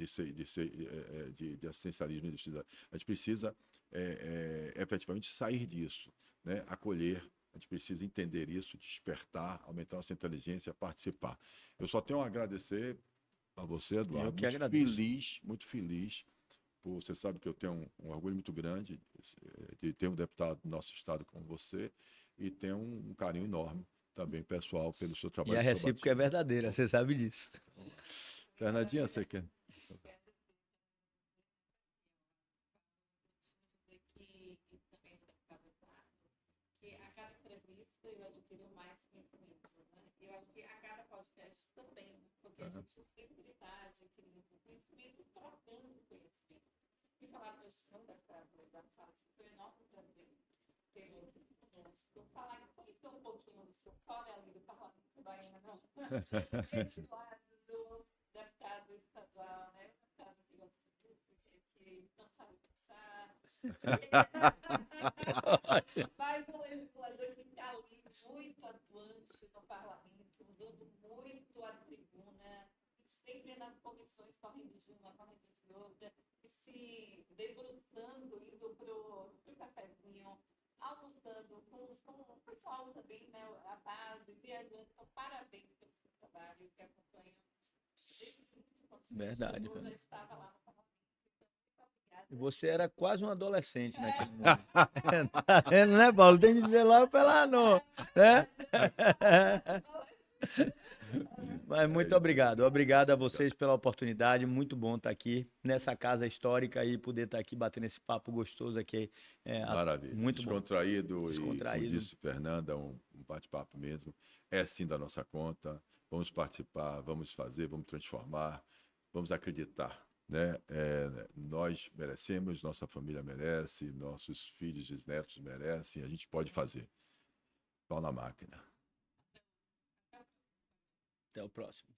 assistencialismo. A gente precisa efetivamente sair disso, né? Acolher. A gente precisa entender isso, despertar, aumentar nossa inteligência, participar. Eu só tenho a agradecer a você, Eduardo. Eu que agradeço. Muito feliz Você sabe que eu tenho um orgulho muito grande de ter um deputado do nosso estado como você e tenho um carinho enorme também pessoal pelo seu E trabalho. a recíproca é verdadeira, você sabe disso. Fernandinha, você quer? Que a cada entrevista eu adquiro mais conhecimento, né? Eu acho que a cada podcast também, porque a gente sempre está adquirindo conhecimento e trocando conhecimento. E falar para o senhor, deputado Salles, foi um enorme prazer tê-lo aqui conosco, falar, conhecer um pouquinho do seu fora ali do Parlamento Baiano, esse lado do deputado estadual, né? O deputado que gosta de música, que não sabe pensar. Mas um legislador que está ali muito atuante no parlamento, usando muito a tribuna, e sempre nas comissões correndo de uma, correndo de outra, e se debruçando, indo pro cafezinho, almoçando com o pessoal também, né, a base, viajando. Então, parabéns pelo seu trabalho, que acompanho desde o início, quando o senhor chegou, já estava lá no parlamento. Você era quase um adolescente naquele momento. Tá vendo, né, Paulo? Tem que dizer logo pela não, né? Mas muito obrigado. Obrigado a vocês pela oportunidade. Muito bom estar aqui nessa casa histórica e poder estar aqui batendo esse papo gostoso aqui. Maravilha. Muito bom. Descontraído. E, como Descontraído. disse Fernanda, um bate-papo mesmo. É sim da nossa conta. Vamos participar, vamos fazer, vamos transformar, vamos acreditar. Né? Nós merecemos, nossa família merece, nossos filhos e netos merecem, a gente pode fazer. Pau na máquina. Até o próximo.